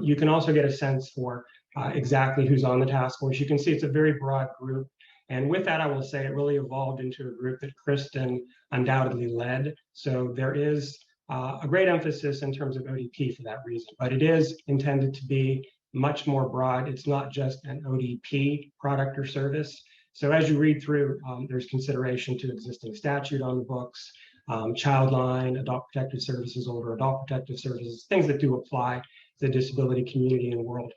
You can also get a sense for exactly who's on the task force. You can see it's a very broad group. And with that, I will say it really evolved into a group that Kristen undoubtedly led. So there is a great emphasis in terms of ODP for that reason, but it is intended to be much more broad. It's not just an ODP product or service. So as you read through, there's consideration to existing statute on the books, Childline, Adult Protective Services, Older Adult Protective Services, things that do apply to the disability community and world.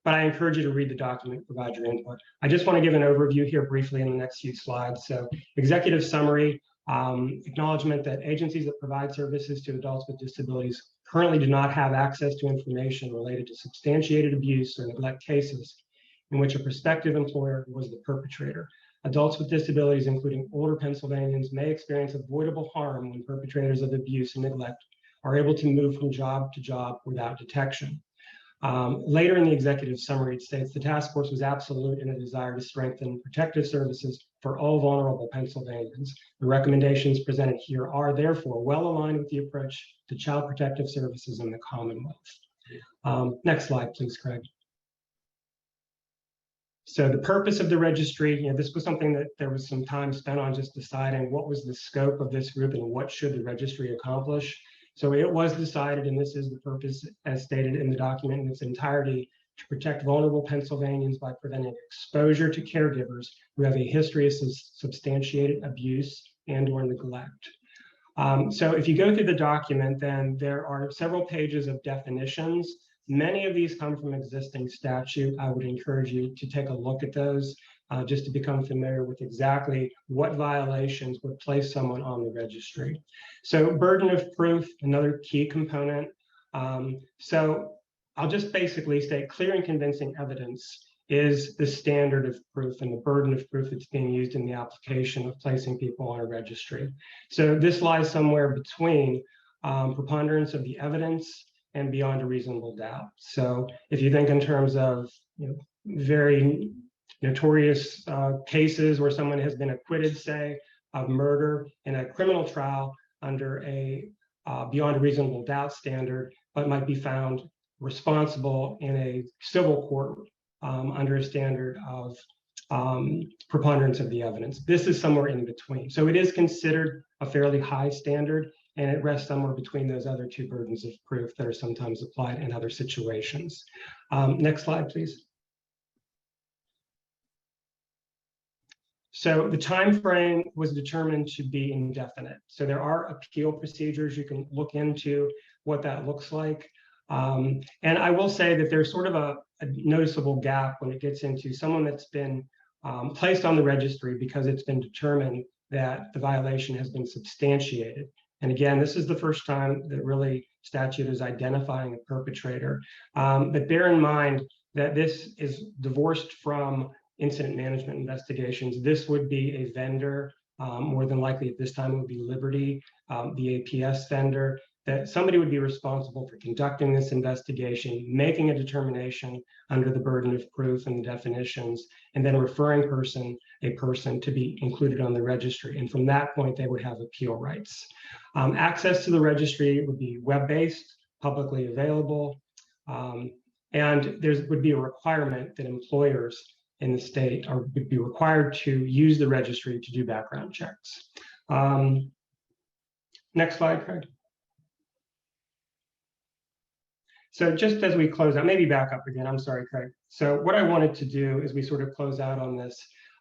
But I encourage you to read the document, provide your input. I just want to give an overview here briefly in the next few slides. So executive summary, acknowledgement that agencies that provide services to adults with disabilities currently do not have access to information related to substantiated abuse or neglect cases in which a prospective employer was the perpetrator. Adults with disabilities, including older Pennsylvanians, may experience avoidable harm when perpetrators of abuse and neglect are able to move from job to job without detection. Later in the executive summary, it states the task force was absolute in a desire to strengthen protective services for all vulnerable Pennsylvanians. The recommendations presented here are therefore well aligned with the approach to child protective services in the Commonwealth. Next slide, please, Craig. So the purpose of the registry, this was something that there was some time spent on just deciding what was the scope of this group and what should the registry accomplish. So it was decided, and this is the purpose as stated in the document in its entirety, to protect vulnerable Pennsylvanians by preventing exposure to caregivers who have a history of substantiated abuse and or neglect. So if you go through the document, then there are several pages of definitions. Many of these come from existing statute. I would encourage you to take a look at those just to become familiar with exactly what violations would place someone on the registry. So burden of proof, another key component. So I'll just basically state clear and convincing evidence is the standard of proof and the burden of proof that's being used in the application of placing people on a registry. So this lies somewhere between preponderance of the evidence and beyond a reasonable doubt. So if you think in terms of very notorious cases where someone has been acquitted, say, of murder in a criminal trial under a beyond a reasonable doubt standard, but might be found responsible in a civil court under a standard of preponderance of the evidence. This is somewhere in between. So it is considered a fairly high standard, and it rests somewhere between those other two burdens of proof that are sometimes applied in other situations. Next slide, please. So the time frame was determined to be indefinite. So there are appeal procedures. You can look into what that looks like. And I will say that there's sort of a noticeable gap when it gets into someone that's been placed on the registry because it's been determined that the violation has been substantiated. And again, this is the first time that really statute is identifying a perpetrator. But bear in mind that this is divorced from incident management investigations. This would be a vendor, more than likely at this time it would be Liberty, the APS vendor, that somebody would be responsible for conducting this investigation, making a determination under the burden of proof and the definitions, and then referring a person to be included on the registry. And from that point, they would have appeal rights. Access to the registry would be web-based, publicly available, and there would be a requirement that employers in the state would be required to use the registry to do background checks. Next slide, Craig. So just as we close out, maybe back up again, I'm sorry, Craig. So what I wanted to do as we sort of close out on this,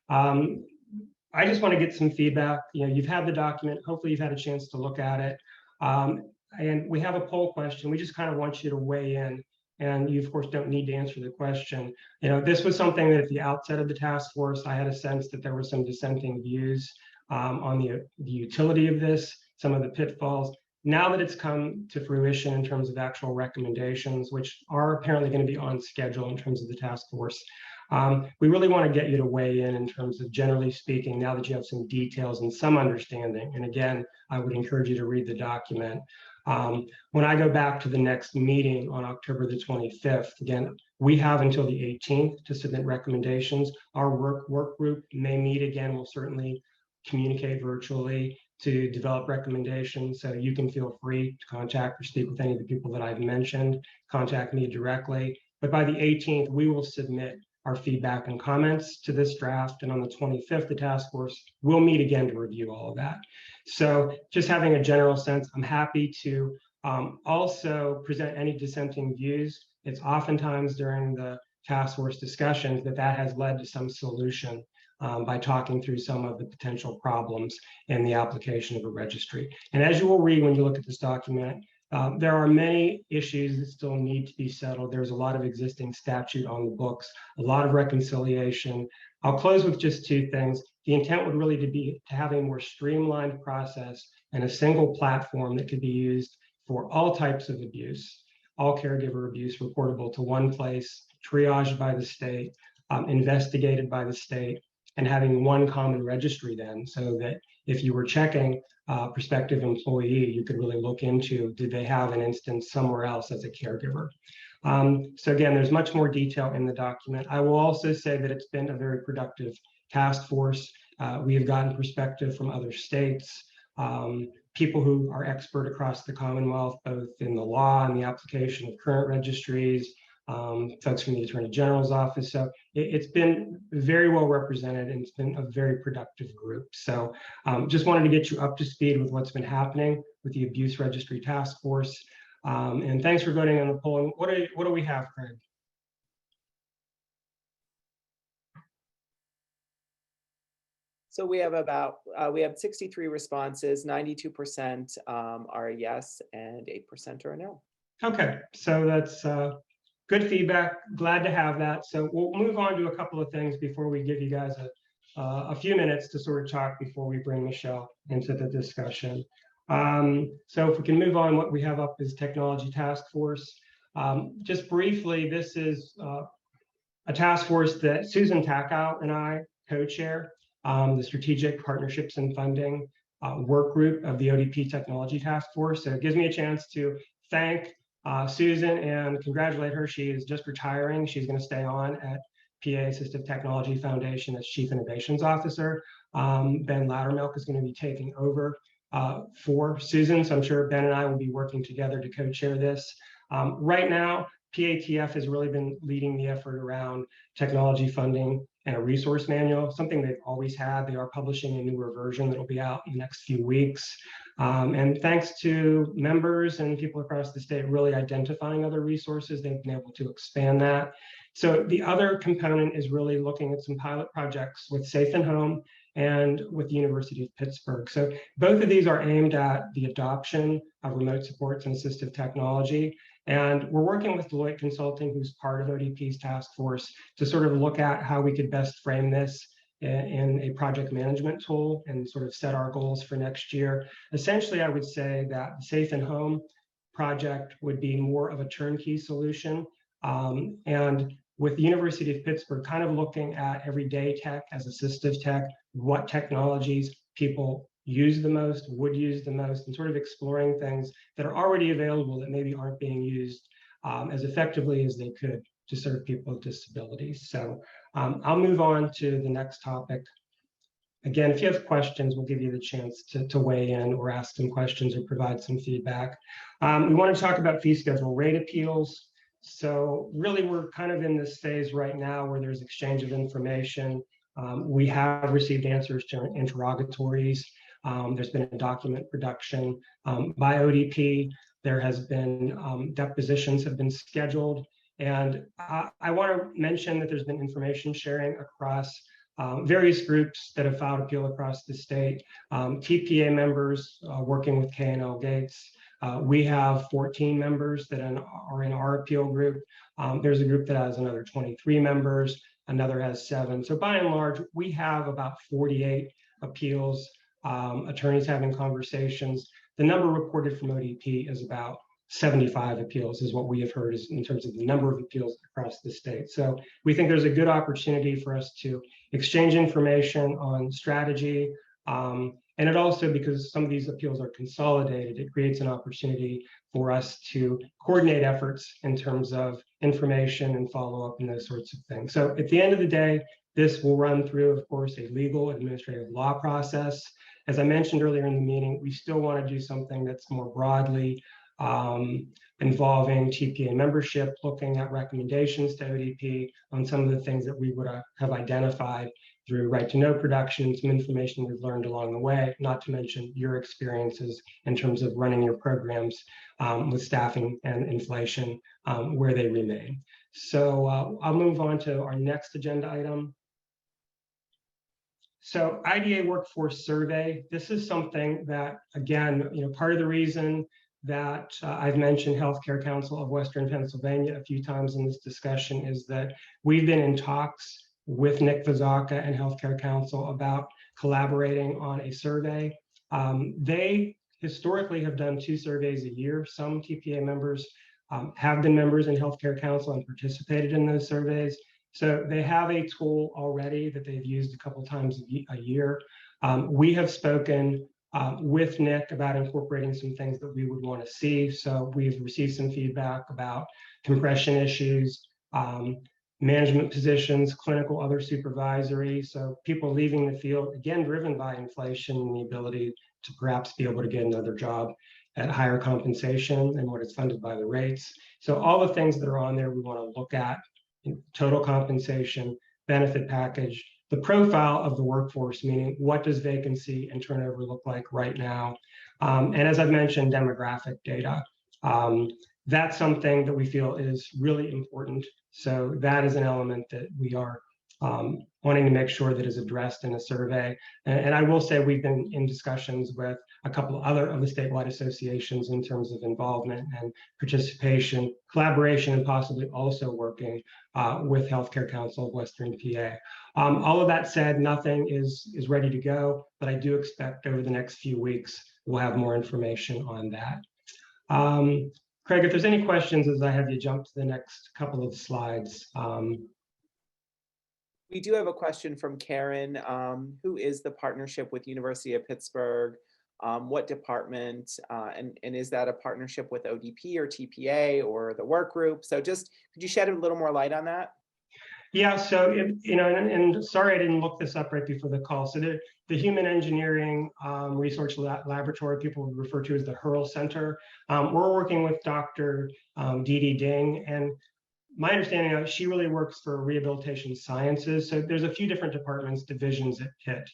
I just want to get some feedback. You've had the document, hopefully you've had a chance to look at it. And we have a poll question. We just kind of want you to weigh in, and you of course don't need to answer the question. This was something that at the outset of the task force, I had a sense that there were some dissenting views on the utility of this, some of the pitfalls. Now that it's come to fruition in terms of actual recommendations, which are apparently going to be on schedule in terms of the task force, we really want to get you to weigh in terms of, generally speaking, now that you have some details and some understanding. And again, I would encourage you to read the document. When I go back to the next meeting on October the 25th, again, we have until the 18th to submit recommendations. Our work group may meet again. We'll certainly communicate virtually to develop recommendations. So you can feel free to contact or speak with any of the people that I've mentioned, contact me directly. But by the 18th, we will submit our feedback and comments to this draft. And on the 25th, the task force will meet again to review all of that. So just having a general sense, I'm happy to also present any dissenting views. It's oftentimes during the task force discussions that has led to some solution by talking through some of the potential problems in the application of a registry. And as you will read when you look at this document, there are many issues that still need to be settled. There's a lot of existing statute on the books, a lot of reconciliation. I'll close with just two things. The intent would really be to have a more streamlined process and a single platform that could be used for all types of abuse, all caregiver abuse reportable to one place, triaged by the state, investigated by the state, and having one common registry then, so that if you were checking a prospective employee, you could really look into, did they have an instance somewhere else as a caregiver? So again, there's much more detail in the document. I will also say that it's been a very productive task force. We have gotten perspective from other states, people who are expert across the Commonwealth, both in the law and the application of current registries, folks from the Attorney General's office. So it's been very well represented, and it's been a very productive group. So just wanted to get you up to speed with what's been happening with the Abuse Registry Task Force. And thanks for voting on the poll. And what do we have, Craig? So we have we have 63 responses, 92% are a yes, and 8% are a no. Okay, so that's good feedback. Glad to have that. So we'll move on to a couple of things before we give you guys a few minutes to sort of talk before we bring Michelle into the discussion. So if we can move on, what we have up is Technology Task Force. Just briefly, this is a task force that Susan Tackow and I co-chair, the Strategic Partnerships and Funding work group of the ODP Technology Task Force. So it gives me a chance to thank Susan and congratulate her. She is just retiring. She's going to stay on at PA Assistive Technology Foundation as Chief Innovations Officer. Ben Loudermilk is going to be taking over for Susan. So I'm sure Ben and I will be working together to co-chair this. Right now, PATF has really been leading the effort around technology funding and a resource manual, something they've always had. They are publishing a newer version that will be out in the next few weeks. And thanks to members and people across the state really identifying other resources, they've been able to expand that. So the other component is really looking at some pilot projects with Safe and Home and with the University of Pittsburgh. So both of these are aimed at the adoption of remote supports and assistive technology. And we're working with Deloitte Consulting, who's part of ODP's task force, to sort of look at how we could best frame this in a project management tool and sort of set our goals for next year. Essentially, I would say that the Safe and Home project would be more of a turnkey solution. And with the University of Pittsburgh, kind of looking at everyday tech as assistive tech, what technologies people use the most, would use the most, and sort of exploring things that are already available that maybe aren't being used as effectively as they could to serve people with disabilities. So I'll move on to the next topic. Again, if you have questions, we'll give you the chance to weigh in or ask some questions or provide some feedback. We want to talk about fee schedule rate appeals. So really, we're kind of in this phase right now where there's exchange of information. We have received answers to interrogatories. There's been a document production by ODP. There has been depositions have been scheduled. And I want to mention that there's been information sharing across various groups that have filed appeal across the state. TPA members working with K&L Gates. We have 14 members that are in our appeal group. There's a group that has another 23 members. Another has 7. So by and large, we have about 48 appeals, attorneys having conversations. The number reported from ODP is about 75 appeals is what we have heard is in terms of the number of appeals across the state. So we think there's a good opportunity for us to exchange information on strategy. And it also, because some of these appeals are consolidated, it creates an opportunity for us to coordinate efforts in terms of information and follow up and those sorts of things. So at the end of the day, this will run through, of course, a legal administrative law process. As I mentioned earlier in the meeting, we still want to do something that's more broadly involving TPA membership, looking at recommendations to ODP on some of the things that we would have identified through right to know production, some information we've learned along the way, not to mention your experiences in terms of running your programs with staffing and inflation where they remain. So I'll move on to our next agenda item. So IDA workforce survey, this is something that, again, part of the reason that I've mentioned Healthcare Council of Western Pennsylvania a few times in this discussion is that we've been in talks with Nick Vazaka and Healthcare Council about collaborating on a survey. They historically have done 2 surveys a year. Some TPA members have been members in Healthcare Council and participated in those surveys. So they have a tool already that they've used a couple times a year. We have spoken with Nick about incorporating some things that we would want to see. So we've received some feedback about compression issues, management positions, clinical, other supervisory. So people leaving the field, again, driven by inflation and the ability to perhaps be able to get another job at higher compensation than what is funded by the rates. So all the things that are on there, we want to look at: total compensation, benefit package, the profile of the workforce, meaning what does vacancy and turnover look like right now? And as I've mentioned, demographic data. That's something that we feel is really important. So that is an element that we are wanting to make sure that is addressed in a survey. And I will say we've been in discussions with a couple other of the statewide associations in terms of involvement and participation, collaboration, and possibly also working with Healthcare Council of Western PA. All of that said, nothing is ready to go, but I do expect over the next few weeks, we'll have more information on that. Craig, if there's any questions as I have you jump to the next couple of slides. We do have a question from Karen. Who is the partnership with University of Pittsburgh? What department? And is that a partnership with ODP or TPA or the work group? So just, could you shed a little more light on that? Yeah, so, and sorry I didn't look this up right before the call. So the Human Engineering Research Laboratory, people would refer to as the Hurl Center. We're working with Dr. Dee Dee Ding, and my understanding of it, she really works for rehabilitation sciences. So there's a few different departments, divisions at Pitt.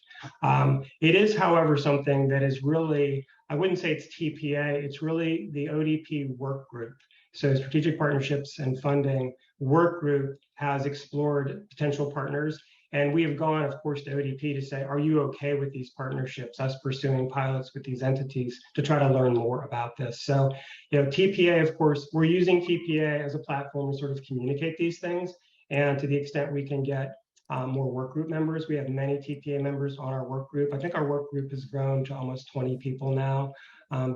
It is, however, something that is really, I wouldn't say it's TPA, it's really the ODP work group. So Strategic Partnerships and Funding Work Group has explored potential partners. And we have gone, of course, to ODP to say, are you okay with these partnerships, us pursuing pilots with these entities to try to learn more about this? So, TPA, of course, we're using TPA as a platform to sort of communicate these things. And to the extent we can get more work group members, we have many TPA members on our work group. I think our work group has grown to almost 20 people now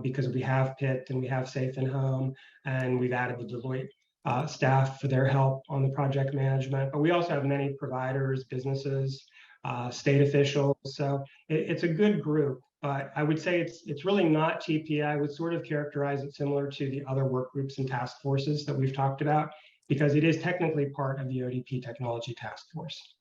because we have Pitt and we have Safe and Home, and we've added the Deloitte staff for their help on the project management. But we also have many providers, businesses, state officials. So it's a good group, but I would say it's really not TPA. I would sort of characterize it similar to the other work groups and task forces that we've talked about, because it is technically part of the ODP Technology Task Force.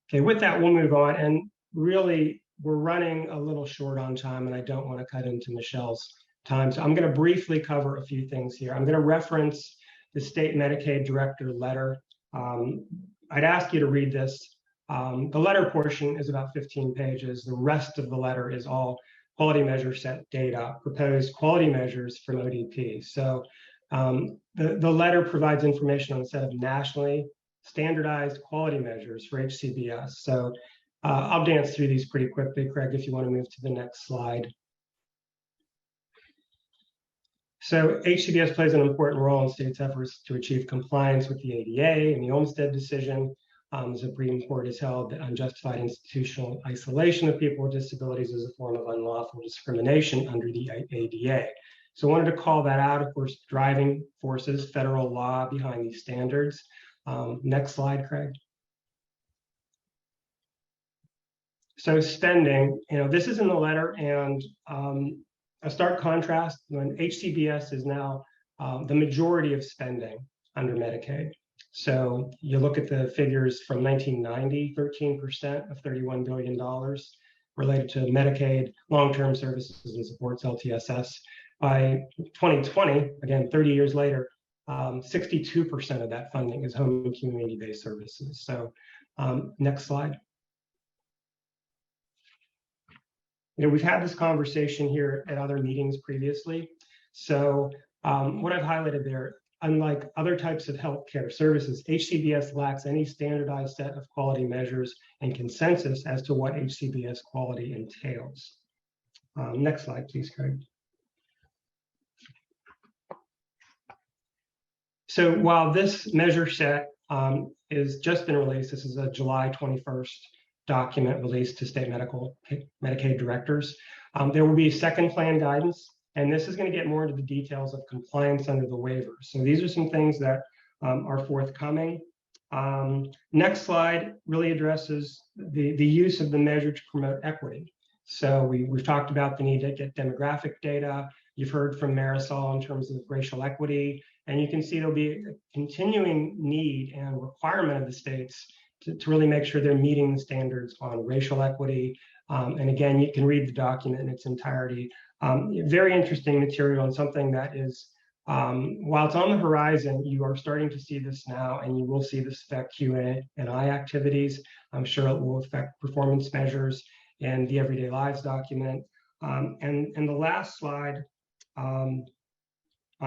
Okay, with that, we'll move on. And really, we're running a little short on time, and I don't want to cut into Michelle's time. So I'm going to briefly cover a few things here. I'm going to reference the state Medicaid director letter. I'd ask you to read this. The letter portion is about 15 pages. The rest of the letter is all quality measure set data, proposed quality measures from ODP. So the letter provides information on a set of nationally standardized quality measures for HCBS. So I'll dance through these pretty quickly, Craig, if you want to move to the next slide. So HCBS plays an important role in states' efforts to achieve compliance with the ADA and the Olmstead decision. The Supreme Court has held that unjustified institutional isolation of people with disabilities is a form of unlawful discrimination under the ADA. So I wanted to call that out. Of course, driving forces, federal law behind these standards. Next slide, Craig. So spending, this is in the letter, and a stark contrast when HCBS is now the majority of spending under Medicaid. So you look at the figures from 1990, 13% of $31 billion related to Medicaid, long-term services and supports, LTSS. By 2020, again, 30 years later, 62% of that funding is home and community-based services. So next slide. We've had this conversation here at other meetings previously. So what I've highlighted there, unlike other types of healthcare services, HCBS lacks any standardized set of quality measures and consensus as to what HCBS quality entails. Next slide, please, Craig. So while this measure set is just been released, this is a July 21st document released to state Medicaid directors. There will be second plan guidance, and this is going to get more into the details of compliance under the waivers. So these are some things that are forthcoming. Next slide really addresses the use of the measure to promote equity. So we've talked about the need to get demographic data. You've heard from Marisol in terms of racial equity, and you can see there'll be a continuing need and requirement of the states to really make sure they're meeting the standards on racial equity, And again, you can read the document in its entirety. Very interesting material and something that is, while it's on the horizon, you are starting to see this now, and you will see this affect Q&I activities. I'm sure it will affect performance measures and the everyday lives document. And the last slide on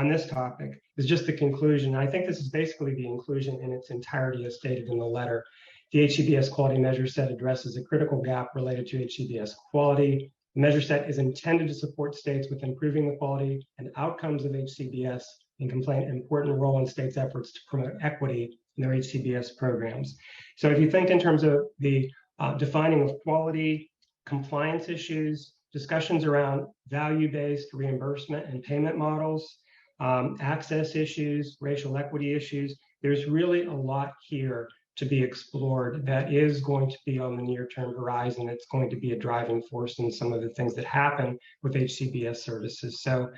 this topic is just the conclusion. I think this is basically the inclusion in its entirety as stated in the letter. The HCBS quality measure set addresses a critical gap related to HCBS quality. The measure set is intended to support states with improving the quality and outcomes of HCBS and can play an important role in states' efforts to promote equity in their HCBS programs. So if you think in terms of the defining of quality, compliance issues, discussions around value-based reimbursement and payment models, access issues, racial equity issues, there's really a lot here to be explored that is going to be on the near-term horizon. It's going to be a driving force in some of the things that happen with HCBS services. So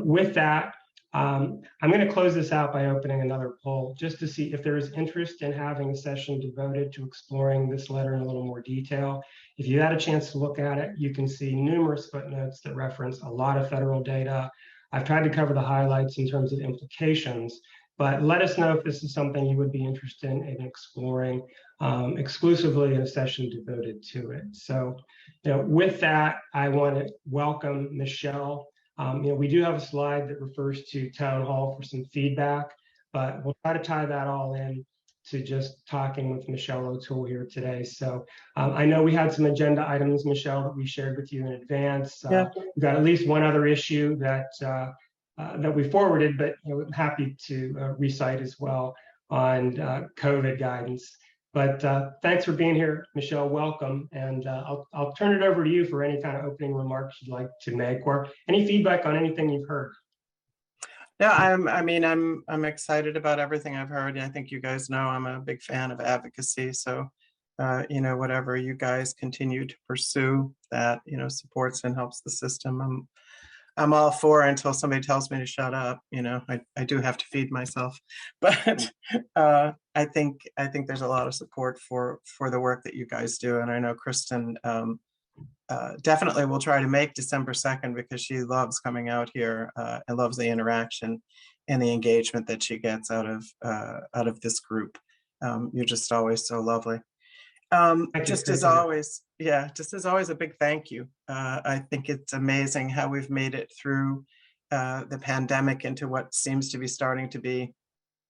with that, I'm going to close this out by opening another poll just to see if there is interest in having a session devoted to exploring this letter in a little more detail. If you had a chance to look at it, you can see numerous footnotes that reference a lot of federal data. I've tried to cover the highlights in terms of implications, but let us know if this is something you would be interested in exploring exclusively in a session devoted to it. So, with that, I want to welcome Michelle. We do have a slide that refers to town hall for some feedback, but we'll try to tie that all in to just talking with Michelle O'Toole here today. So I know we had some agenda items, Michelle, that we shared with you in advance. Yeah. We've got at least one other issue that that we forwarded, but I'm happy to recite as well on COVID guidance. But thanks for being here, Michelle. Welcome, and I'll turn it over to you for any kind of opening remarks you'd like to make, or any feedback on anything you've heard. Yeah, I'm excited about everything I've heard. I think you guys know I'm a big fan of advocacy. So, whatever you guys continue to pursue that, supports and helps the system, I'm all for until somebody tells me to shut up. I do have to feed myself, but I think there's a lot of support for the work that you guys do. And I know Kristen definitely will try to make December 2nd because she loves coming out here and loves the interaction and the engagement that she gets out of this group. You're just always so lovely. Just as always, a big thank you. I think it's amazing how we've made it through the pandemic into what seems to be starting to be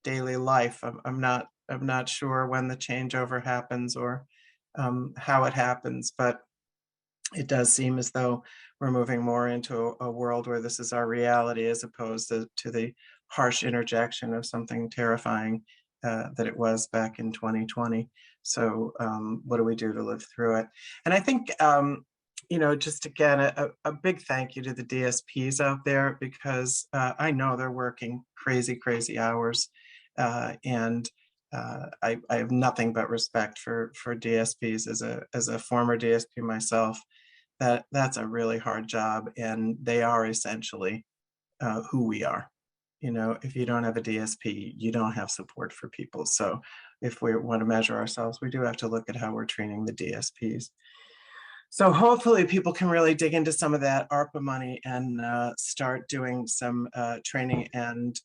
daily life. I'm not sure when the changeover happens or how it happens, but it does seem as though we're moving more into a world where this is our reality as opposed to the harsh interjection of something terrifying that it was back in 2020. So what do we do to live through it? And I think, just again, a big thank you to the DSPs out there, because I know they're working crazy, crazy hours. And I have nothing but respect for DSPs as a former DSP myself. That's a really hard job, and they are essentially who we are. If you don't have a DSP, you don't have support for people. So if we want to measure ourselves, we do have to look at how we're treating the DSPs. So hopefully people can really dig into some of that ARPA money and start doing some training and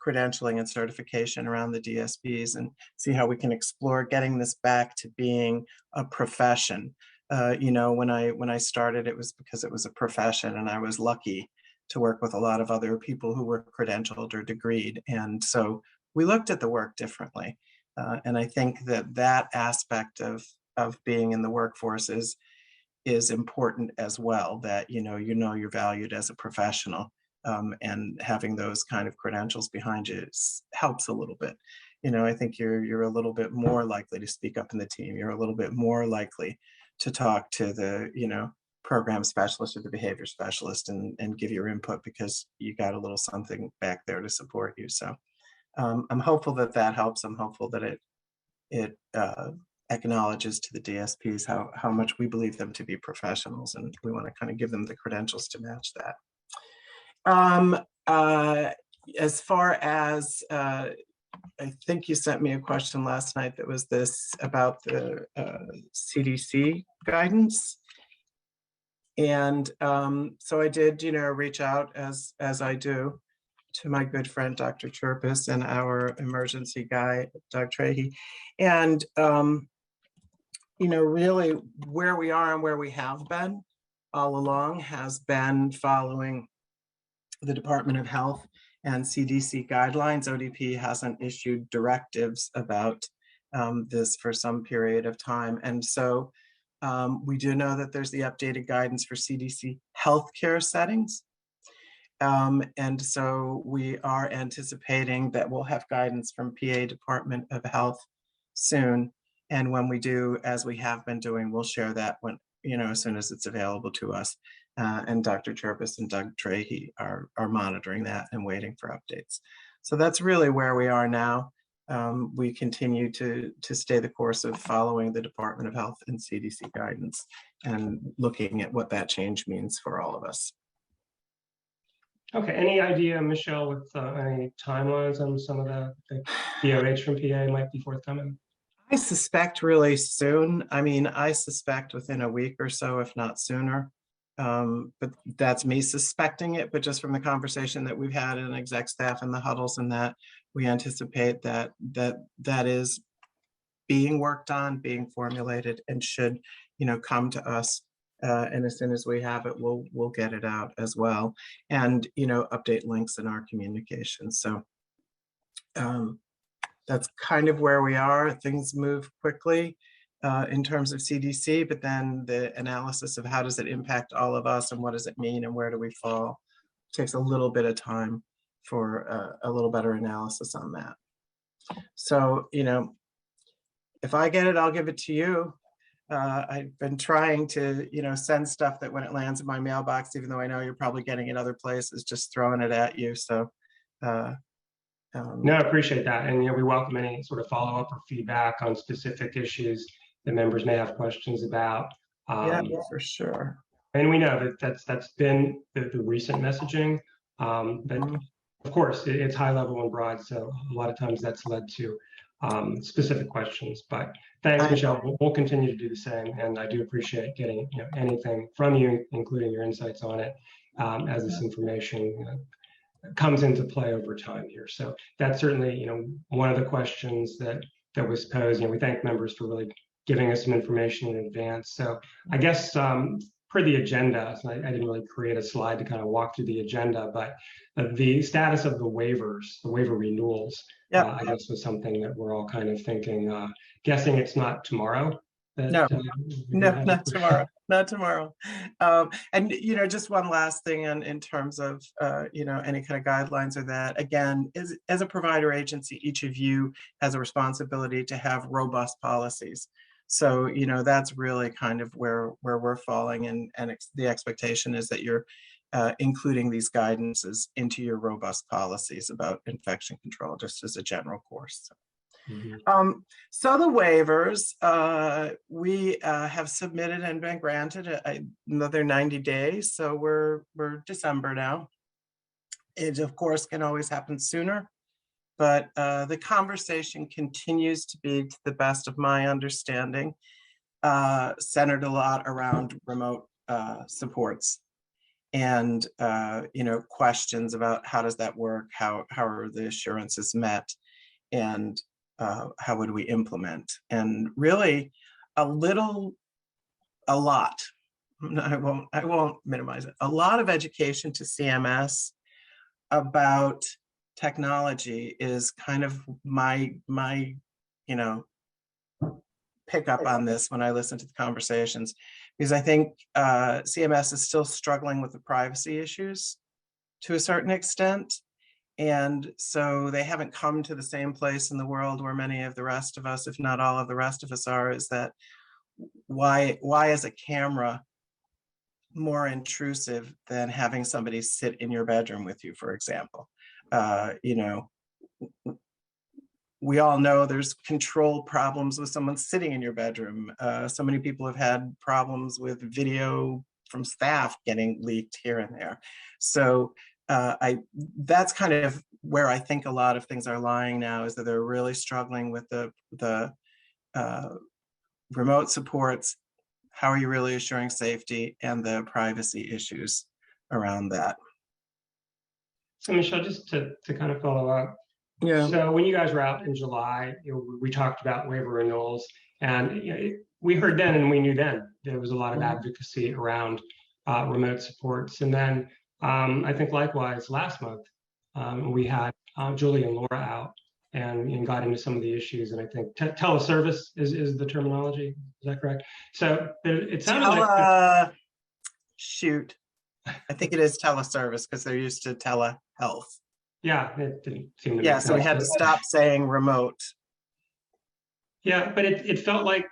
credentialing and certification around the DSPs, and see how we can explore getting this back to being a profession. When I started, it was because it was a profession, and I was lucky to work with a lot of other people who were credentialed or degreed. And so we looked at the work differently. And I think that aspect of being in the workforce is important as well, that you're valued as a professional, and having those kind of credentials behind you helps a little bit. I think you're a little bit more likely to speak up in the team. You're a little bit more likely to talk to the program specialist or the behavior specialist and give your input, because you got a little something back there to support you. So I'm hopeful that helps. I'm hopeful that it acknowledges to the DSPs how much we believe them to be professionals, and we want to kind of give them the credentials to match that. As far as I think you sent me a question last night that was this about the CDC guidance. And so I did, reach out as I do to my good friend, Dr. Chirpus, and our emergency guy, Doug Trahey. And, really where we are and where we have been all along has been following the Department of Health and CDC guidelines. ODP hasn't issued directives about this for some period of time. And so we do know that there's the updated guidance for CDC healthcare settings. And so we are anticipating that we'll have guidance from PA Department of Health soon. And when we do, as we have been doing, we'll share that when, as soon as it's available to us. And Dr. Chirpus and Doug Trahey are monitoring that and waiting for updates. So that's really where we are now. We continue to stay the course of following the Department of Health and CDC guidance and looking at what that change means for all of us. Okay, any idea, Michelle, with any timelines on some of the DOH from PA might be forthcoming? I suspect really soon. I mean, I suspect within a week or so, if not sooner. But that's me suspecting it, but just from the conversation that we've had in exec staff and the huddles and that, we anticipate that is being worked on, being formulated, and should, come to us. And as soon as we have it, we'll get it out as well, and update links in our communication. So that's kind of where we are. Things move quickly in terms of CDC, but then the analysis of how does it impact all of us and what does it mean and where do we fall takes a little bit of time for a little better analysis on that. So, if I get it, I'll give it to you. I've been trying to, send stuff that when it lands in my mailbox, even though I know you're probably getting it other places, just throwing it at you. So, no, I appreciate that. And, we welcome any sort of follow-up or feedback on specific issues that members may have questions about. Yeah, for sure. And we know that that's been the recent messaging. But of course, it's high level and broad. So a lot of times that's led to specific questions. But thanks, Michelle. We'll continue to do the same. And I do appreciate getting anything from you, including your insights on it, as this information comes into play over time here. So that's certainly, one of the questions that was posed. We thank members for really giving us some information in advance. So I guess per the agenda, so I didn't really create a slide to kind of walk through the agenda, but the status of the waivers, the waiver renewals, I guess was something that we're all kind of thinking, guessing it's not tomorrow. No, not tomorrow. Not tomorrow. And, just one last thing in terms of, any kind of guidelines or that, again, as a provider agency, each of you has a responsibility to have robust policies. So, that's really kind of where we're falling, and the expectation is that you're including these guidances into your robust policies about infection control, just as a general course. So the waivers, we have submitted and been granted another 90 days. So we're December now. It of course can always happen sooner, but the conversation continues to be, to the best of my understanding, centered a lot around remote supports and questions about how does that work, how are the assurances met, and how would we implement? And really, a lot, I won't minimize it, a lot of education to CMS about technology is kind of my pickup on this when I listen to the conversations, because I think CMS is still struggling with the privacy issues to a certain extent. And so they haven't come to the same place in the world where many of the rest of us, if not all of the rest of us are, is that why is a camera more intrusive than having somebody sit in your bedroom with you, for example? We all know there's control problems with someone sitting in your bedroom. So many people have had problems with video from staff getting leaked here and there. So that's kind of where I think a lot of things are lying now, is that they're really struggling with the remote supports. How are you really assuring safety, and the privacy issues around that? So Michelle, just to kind of follow up. Yeah. So when you guys were out in July, we talked about waiver renewals, and we heard then and we knew then there was a lot of advocacy around remote supports. And then I think likewise last month we had Julie and Laura out and got into some of the issues. And I think teleservice is the terminology. Is that correct? So it sounded like shoot. I think it is teleservice, because they're used to telehealth. Yeah, it didn't seem to Yeah, make so we had to sense. stop saying remote. Yeah, but it felt like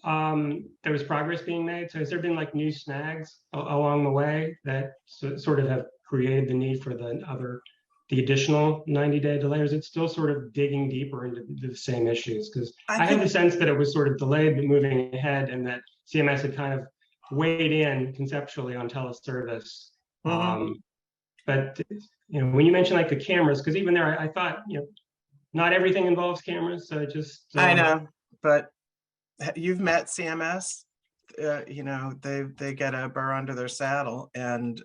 there was progress being made. So has there been like new snags along the way that sort of have created the need for the additional 90-day delay? Or is it still sort of digging deeper into the same issues? Because I had the sense that it was sort of delayed but moving ahead, and that CMS had kind of weighed in conceptually on teleservice. But when you mention like the cameras, because even there, I thought not everything involves cameras. So just I know, but you've met CMS. They get a burr under their saddle, and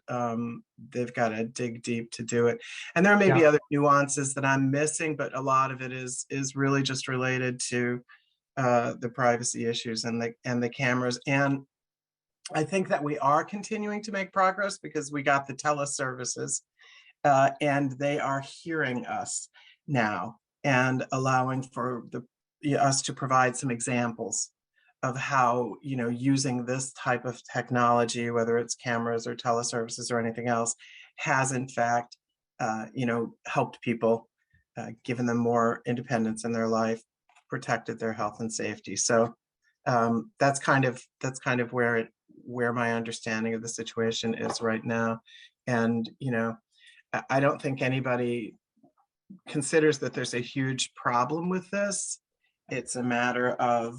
they've got to dig deep to do it. And there may be other nuances that I'm missing, but a lot of it is really just related to the privacy issues and the cameras. And I think that we are continuing to make progress, because we got the teleservices and they are hearing us now and allowing for us to provide some examples of how using this type of technology, whether it's cameras or teleservices or anything else, has in fact helped people, given them more independence in their life, protected their health and safety. So that's kind of where my understanding of the situation is right now. And I don't think anybody considers that there's a huge problem with this. It's a matter of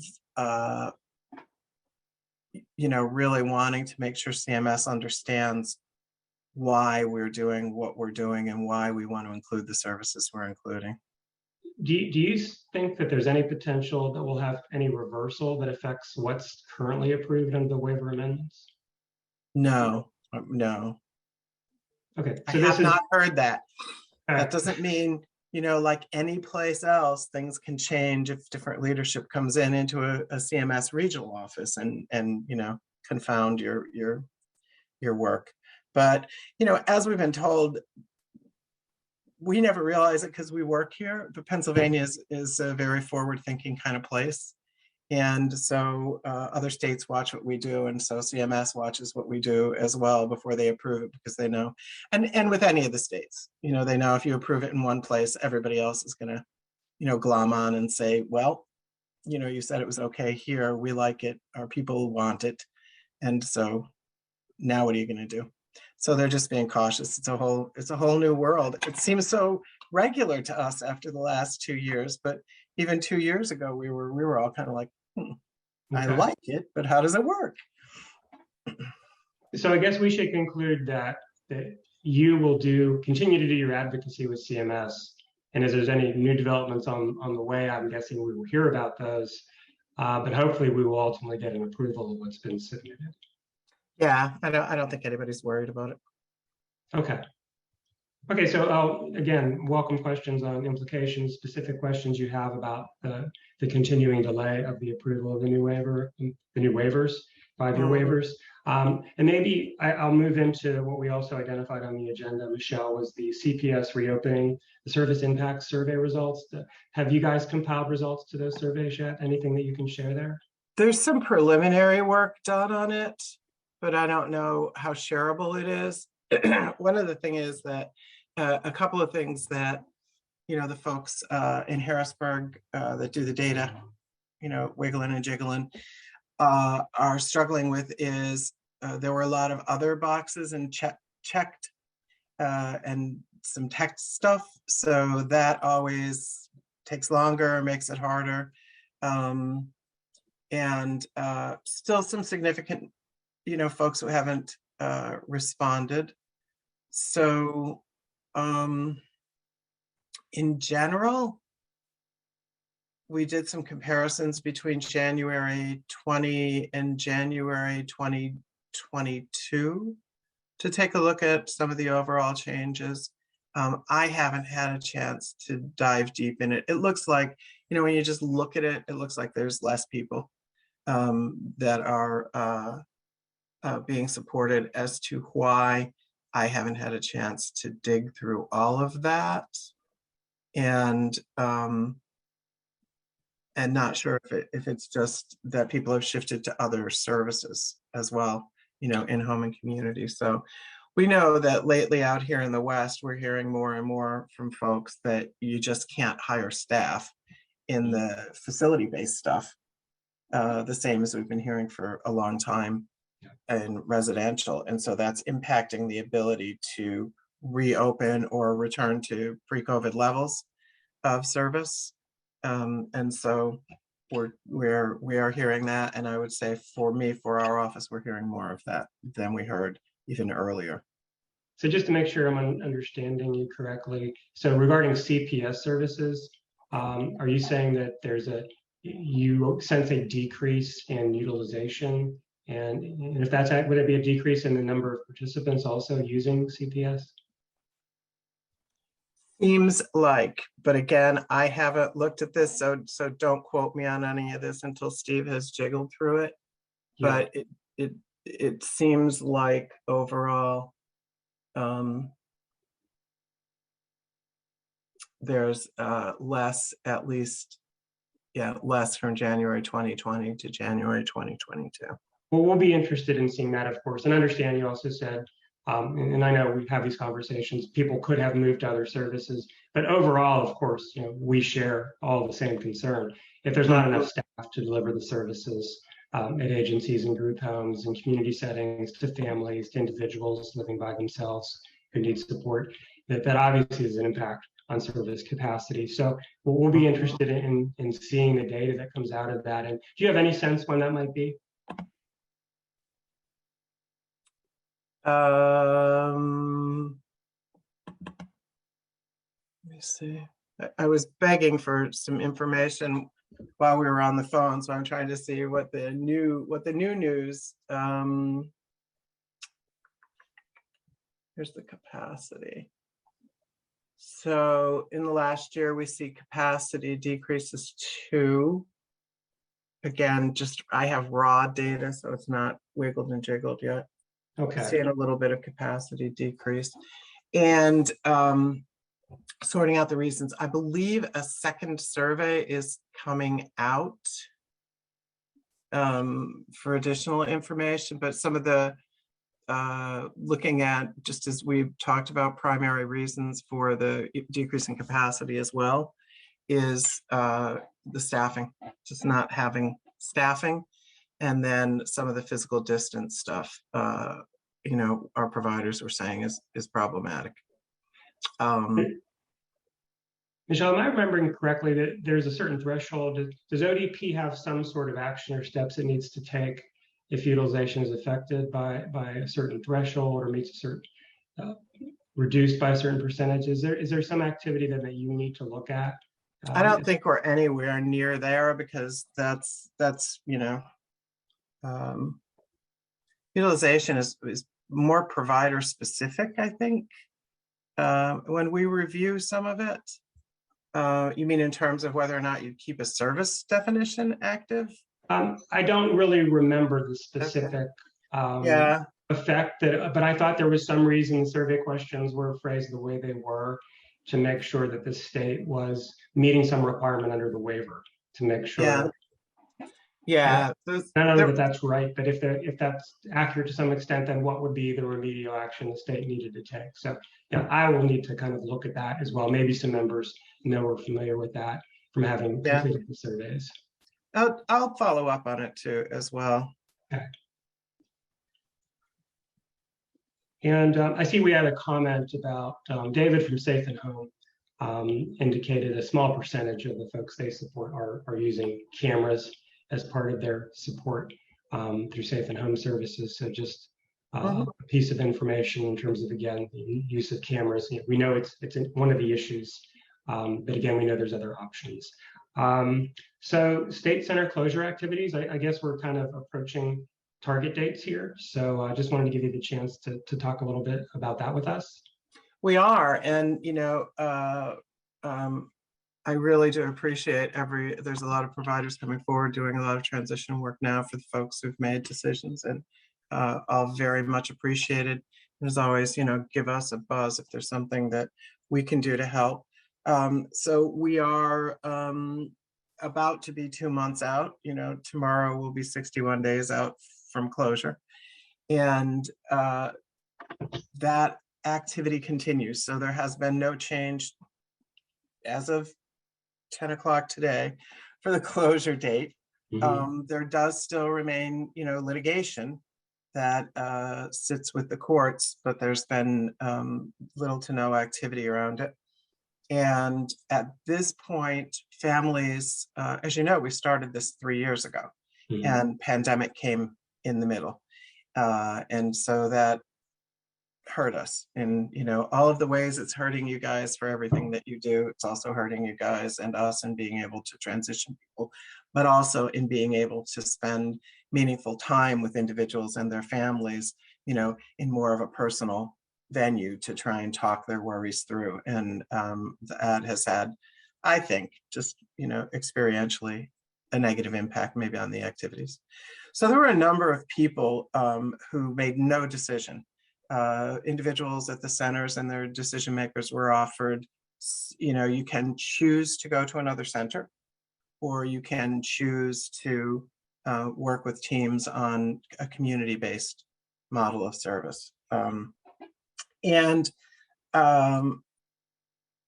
really wanting to make sure CMS understands why we're doing what we're doing and why we want to include the services we're including. Do you think that there's any potential that we'll have any reversal that affects what's currently approved under the waiver amendments? No. Okay, so I have not heard that. That doesn't mean, like any place else, things can change if different leadership comes into a CMS regional office and confound your work. But as we've been told, we never realize it because we work here, but Pennsylvania is a very forward-thinking kind of place. And so other states watch what we do, and so CMS watches what we do as well before they approve it, because they know, and with any of the states, they know if you approve it in one place, everybody else is going to, glom on and say, well, you said it was okay here, we like it, our people want it, and so now what are you going to do? So they're just being cautious. It's a whole new world. It seems so regular to us after the last 2 years, but even 2 years ago, we were all kind of like, I like it, but how does it work? So I guess we should conclude that you will continue to do your advocacy with CMS, and as there's any new developments on the way, I'm guessing we will hear about those. But hopefully, we will ultimately get an approval of what's been submitted. Yeah, I don't think anybody's worried about it. Okay, so I'll again welcome questions on implications, specific questions you have about the continuing delay of the approval of the new waivers, 5-year waivers. And maybe I'll move into what we also identified on the agenda, Michelle, was the CPS reopening, the service impact survey results. Have you guys compiled results to those surveys yet? Anything that you can share there? There's some preliminary work done on it, but I don't know how shareable it is. One of the things is that a couple of things that, the folks in Harrisburg that do the data, wiggling and jiggling, are struggling with is there were a lot of other boxes and checked and some text stuff. So that always takes longer, makes it harder. And still some significant, folks who haven't responded. So in general, we did some comparisons between January 20 and January 2022 to take a look at some of the overall changes. I haven't had a chance to dive deep in it. It looks like, when you just look at it, it looks like there's less people that are being supported. As to why, I haven't had a chance to dig through all of that. And not sure if it's just that people have shifted to other services as well, in home and community. So we know that lately out here in the West, we're hearing more and more from folks that you just can't hire staff in the facility-based stuff, the same as we've been hearing for a long time in residential. And so that's impacting the ability to reopen or return to pre-COVID levels of service. And so we are hearing that. And I would say for our office, we're hearing more of that than we heard even earlier. So just to make sure I'm understanding you correctly, so regarding CPS services, are you saying that you sense a decrease in utilization? And if that's, would it be a decrease in the number of participants also using CPS? Seems like, but again, I haven't looked at this, so don't quote me on any of this until Steve has jiggled through it. Yeah. But it seems like overall, there's less, at least, less from January 2020 to January 2022. Well, we'll be interested in seeing that, of course, and understand you also said, and I know we have these conversations, people could have moved to other services, but overall, of course, we share all the same concern. If there's not enough staff to deliver the services at agencies and group homes and community settings to families, to individuals living by themselves who need support, that obviously is an impact on service capacity. So we'll be interested in seeing the data that comes out of that. And do you have any sense when that might be? Let me see. I was begging for some information while we were on the phone, so I'm trying to see what the new news. Here's the capacity. So in the last year, we see capacity decreases to, again, just I have raw data, so it's not wiggled and jiggled yet. Okay. Seeing a little bit of capacity decrease. And sorting out the reasons, I believe a second survey is coming out for additional information, but some of the looking at, just as we've talked about, primary reasons for the decrease in capacity as well is the staffing, just not having staffing. And then some of the physical distance stuff, our providers were saying is problematic. Michelle, am I remembering correctly that there's a certain threshold? Does ODP have some sort of action or steps it needs to take if utilization is affected by a certain threshold or meets a certain, reduced by a certain percentage? Is there some activity that you need to look at? I don't think we're anywhere near there because that's utilization is more provider specific, I think. When we review some of it, you mean in terms of whether or not you keep a service definition active? I don't really remember the specific effect, but I thought there was some reason the survey questions were phrased the way they were to make sure that the state was meeting some requirement under the waiver to make sure. Yeah. I don't know that that's right, but if that's accurate to some extent, then what would be the remedial action the state needed to take? So I will need to kind of look at that as well. Maybe some members are familiar with that from having completed the surveys. I'll follow up on it too as well. Okay. And I see we had a comment about David from Safe and Home indicated a small percentage of the folks they support are using cameras as part of their support through Safe and Home services. So just a piece of information in terms of, again, the use of cameras. We know it's one of the issues, but again, we know there's other options. So state center closure activities, I guess we're kind of approaching target dates here. So I just wanted to give you the chance to talk a little bit about that with us. We are, and I really do appreciate there's a lot of providers coming forward doing a lot of transition work now for the folks who've made decisions, and I'll very much appreciate it. As always, give us a buzz if there's something that we can do to help. So we are about to be 2 months out. Tomorrow will be 61 days out from closure, and that activity continues. So there has been no change as of 10 o'clock today for the closure date. There does still remain, litigation that sits with the courts, but there's been little to no activity around it. And at this point, families, as you know, we started this 3 years ago, and pandemic came in the middle. And so that hurt us in all of the ways it's hurting you guys for everything that you do. It's also hurting you guys and us in being able to transition people, but also in being able to spend meaningful time with individuals and their families, in more of a personal venue to try and talk their worries through. And that has had, I think, just experientially a negative impact maybe on the activities. So there were a number of people who made no decision. Individuals at the centers and their decision makers were offered, you can choose to go to another center, or you can choose to work with teams on a community-based model of service. And a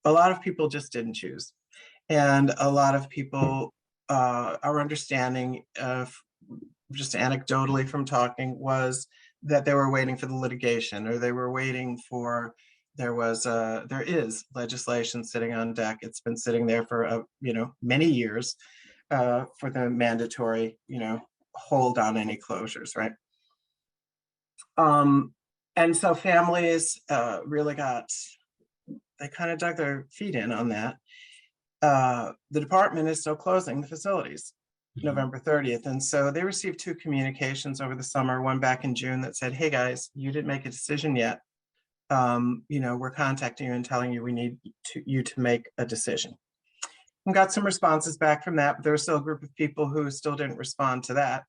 lot of people just didn't choose. And a lot of people, our understanding of, just anecdotally from talking, was that they were waiting for the litigation, or they were waiting for, there is legislation sitting on deck. It's been sitting there for many years for the mandatory hold on any closures, right? And so families really they kind of dug their feet in on that. The department is still closing the facilities November 30th. And so they received 2 communications over the summer, one back in June that said, hey guys, you didn't make a decision yet. We're contacting you and telling you we need you to make a decision. And got some responses back from that, but there was still a group of people who still didn't respond to that.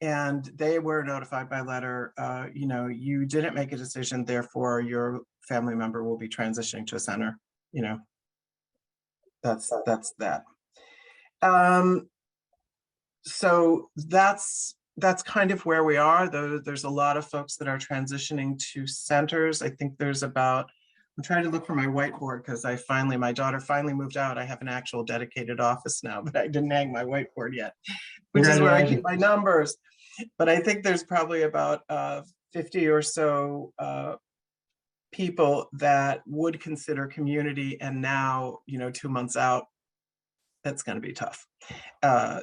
And they were notified by letter, you didn't make a decision, therefore your family member will be transitioning to a center. That's that. So that's kind of where we are. There's a lot of folks that are transitioning to centers. I think there's about, I'm trying to look for my whiteboard because my daughter finally moved out. I have an actual dedicated office now, but I didn't hang my whiteboard yet, which is where I keep my numbers. But I think there's probably about 50 or so people that would consider community, and now, 2 months out, that's going to be tough.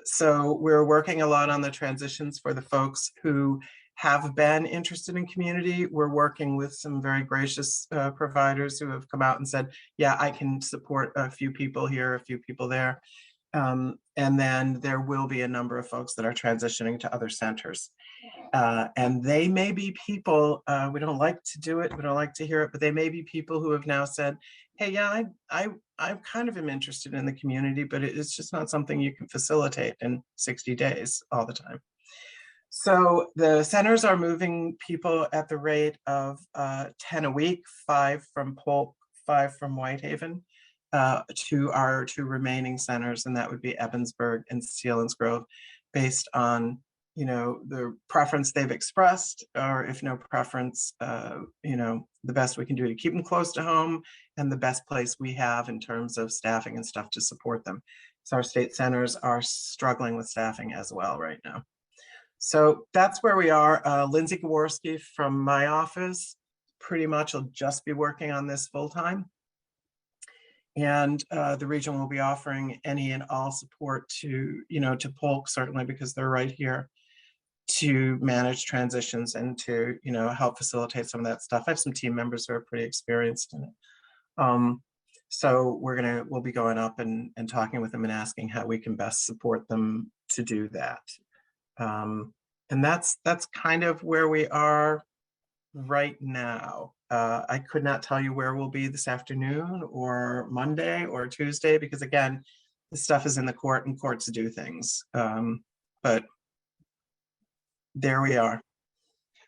So we're working a lot on the transitions for the folks who have been interested in community. We're working with some very gracious providers who have come out and said, yeah, I can support a few people here, a few people there. And then there will be a number of folks that are transitioning to other centers. And they may be people, we don't like to do it, we don't like to hear it, but they may be people who have now said, hey, yeah, I kind of am interested in the community, but it's just not something you can facilitate in 60 days all the time. So the centers are moving people at the rate of 10 a week, 5 from Polk, 5 from Whitehaven, to our 2 remaining centers, and that would be Evansburg and Selinsgrove, based on the preference they've expressed, or if no preference, the best we can do to keep them close to home, and the best place we have in terms of staffing and stuff to support them. So our state centers are struggling with staffing as well right now. So that's where we are. Lindsay Gaworski from my office pretty much will just be working on this full time. And the region will be offering any and all support to, to Polk, certainly, because they're right here. to manage transitions and to, you know, help facilitate some of that stuff. I have some team members who are pretty experienced in it. So we'll be going up and talking with them and asking how we can best support them to do that. And that's kind of where we are right now. I could not tell you where we'll be this afternoon or Monday or Tuesday, because again, this stuff is in the court and courts do things. But there we are.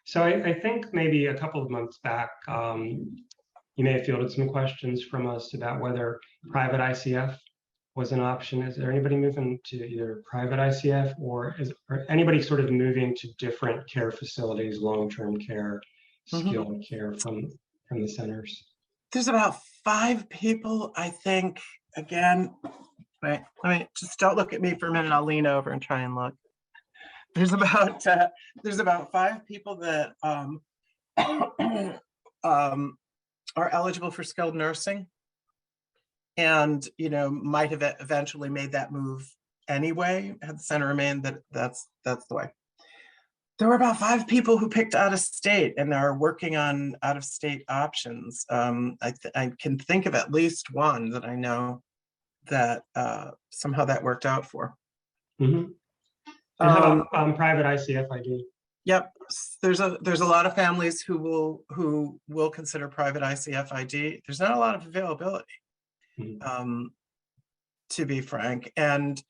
So I think maybe a couple of months back, you may have fielded some questions from us about whether private ICF was an option. Is there anybody moving to either private ICF or anybody sort of moving to different care facilities, long-term care, skilled care from the centers? There's about 5 people, I think. Again, wait, let me just don't look at me for a minute. I'll lean over and try and look. There's about 5 people that are eligible for skilled nursing, and you know, might have eventually made that move anyway had the center remained. That's the way. There were about 5 people who picked out of state and are working on out of state options. I can think of at least one that I know that somehow that worked out for. And how about private ICF ID? Yep, there's a lot of families who will consider private ICF ID. There's not a lot of availability, to be frank, and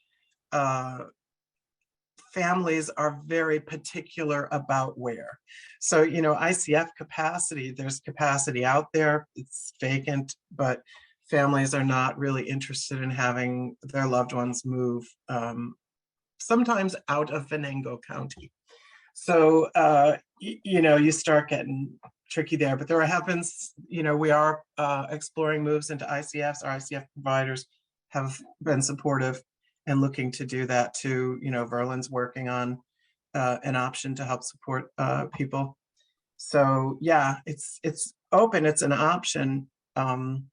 families are very particular about where. So, you know, ICF capacity, there's capacity out there, it's vacant, but families are not really interested in having their loved ones move, sometimes out of Venango County. So, you know, you start getting tricky there, but there have been, you know, we are exploring moves into ICFs. Our ICF providers have been supportive and looking to do that too. You know, Verlin's working on an option to help support people. So yeah, it's open, it's an option. And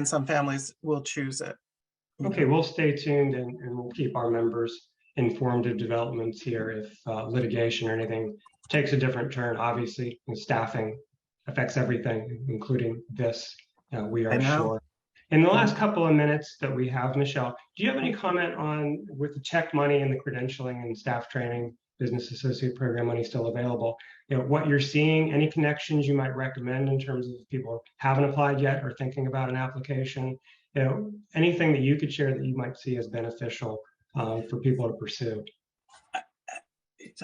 some families will choose it. Okay, we'll stay tuned and we'll keep our members informed of developments here if litigation or anything takes a different turn. Obviously, and staffing affects everything, including this, we are sure. In the last couple of minutes that we have, Michelle, do you have any comment on, with the check money and the credentialing and staff training, business associate program money still available, you know, what you're seeing, any connections you might recommend in terms of people who haven't applied yet or thinking about an application, you know, anything that you could share that you might see as beneficial for people to pursue?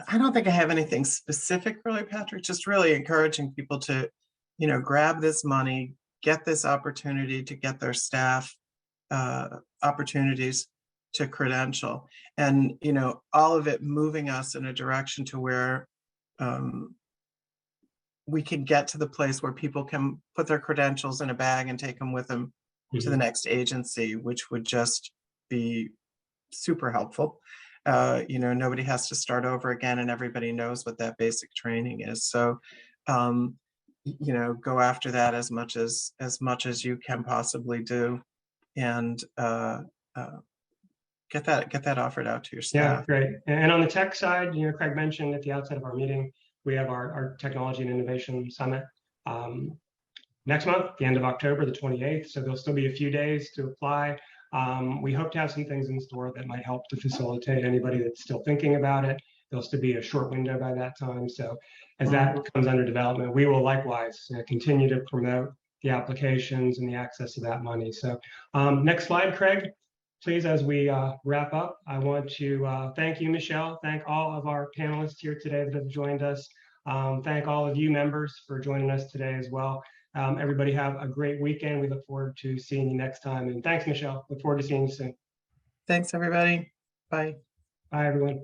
I don't think I have anything specific really, Patrick, just really encouraging people to, you know, grab this money, get this opportunity to get their staff opportunities to credential, and, you know, all of it moving us in a direction to where we can get to the place where people can put their credentials in a bag and take them with them to the next agency, which would just be super helpful. You know, nobody has to start over again, and everybody knows what that basic training is. So, you know, go after that as much as you can possibly do, and get that offered out to your staff. Yeah, great. And on the tech side, you know, Craig mentioned at the outset of our meeting, we have our Technology and Innovation Summit next month, the end of October, the 28th. So there'll still be a few days to apply. We hope to have some things in store that might help to facilitate anybody that's still thinking about it. There'll still be a short window by that time. So as that comes under development, we will likewise continue to promote the applications and the access to that money. So next slide, Craig, please, as we wrap up. I want to thank you, Michelle. Thank all of our panelists here today that have joined us. Thank all of you members for joining us today as well. Everybody have a great weekend. We look forward to seeing you next time. And thanks, Michelle. Look forward to seeing you soon. Thanks, everybody. Bye. Bye, everyone.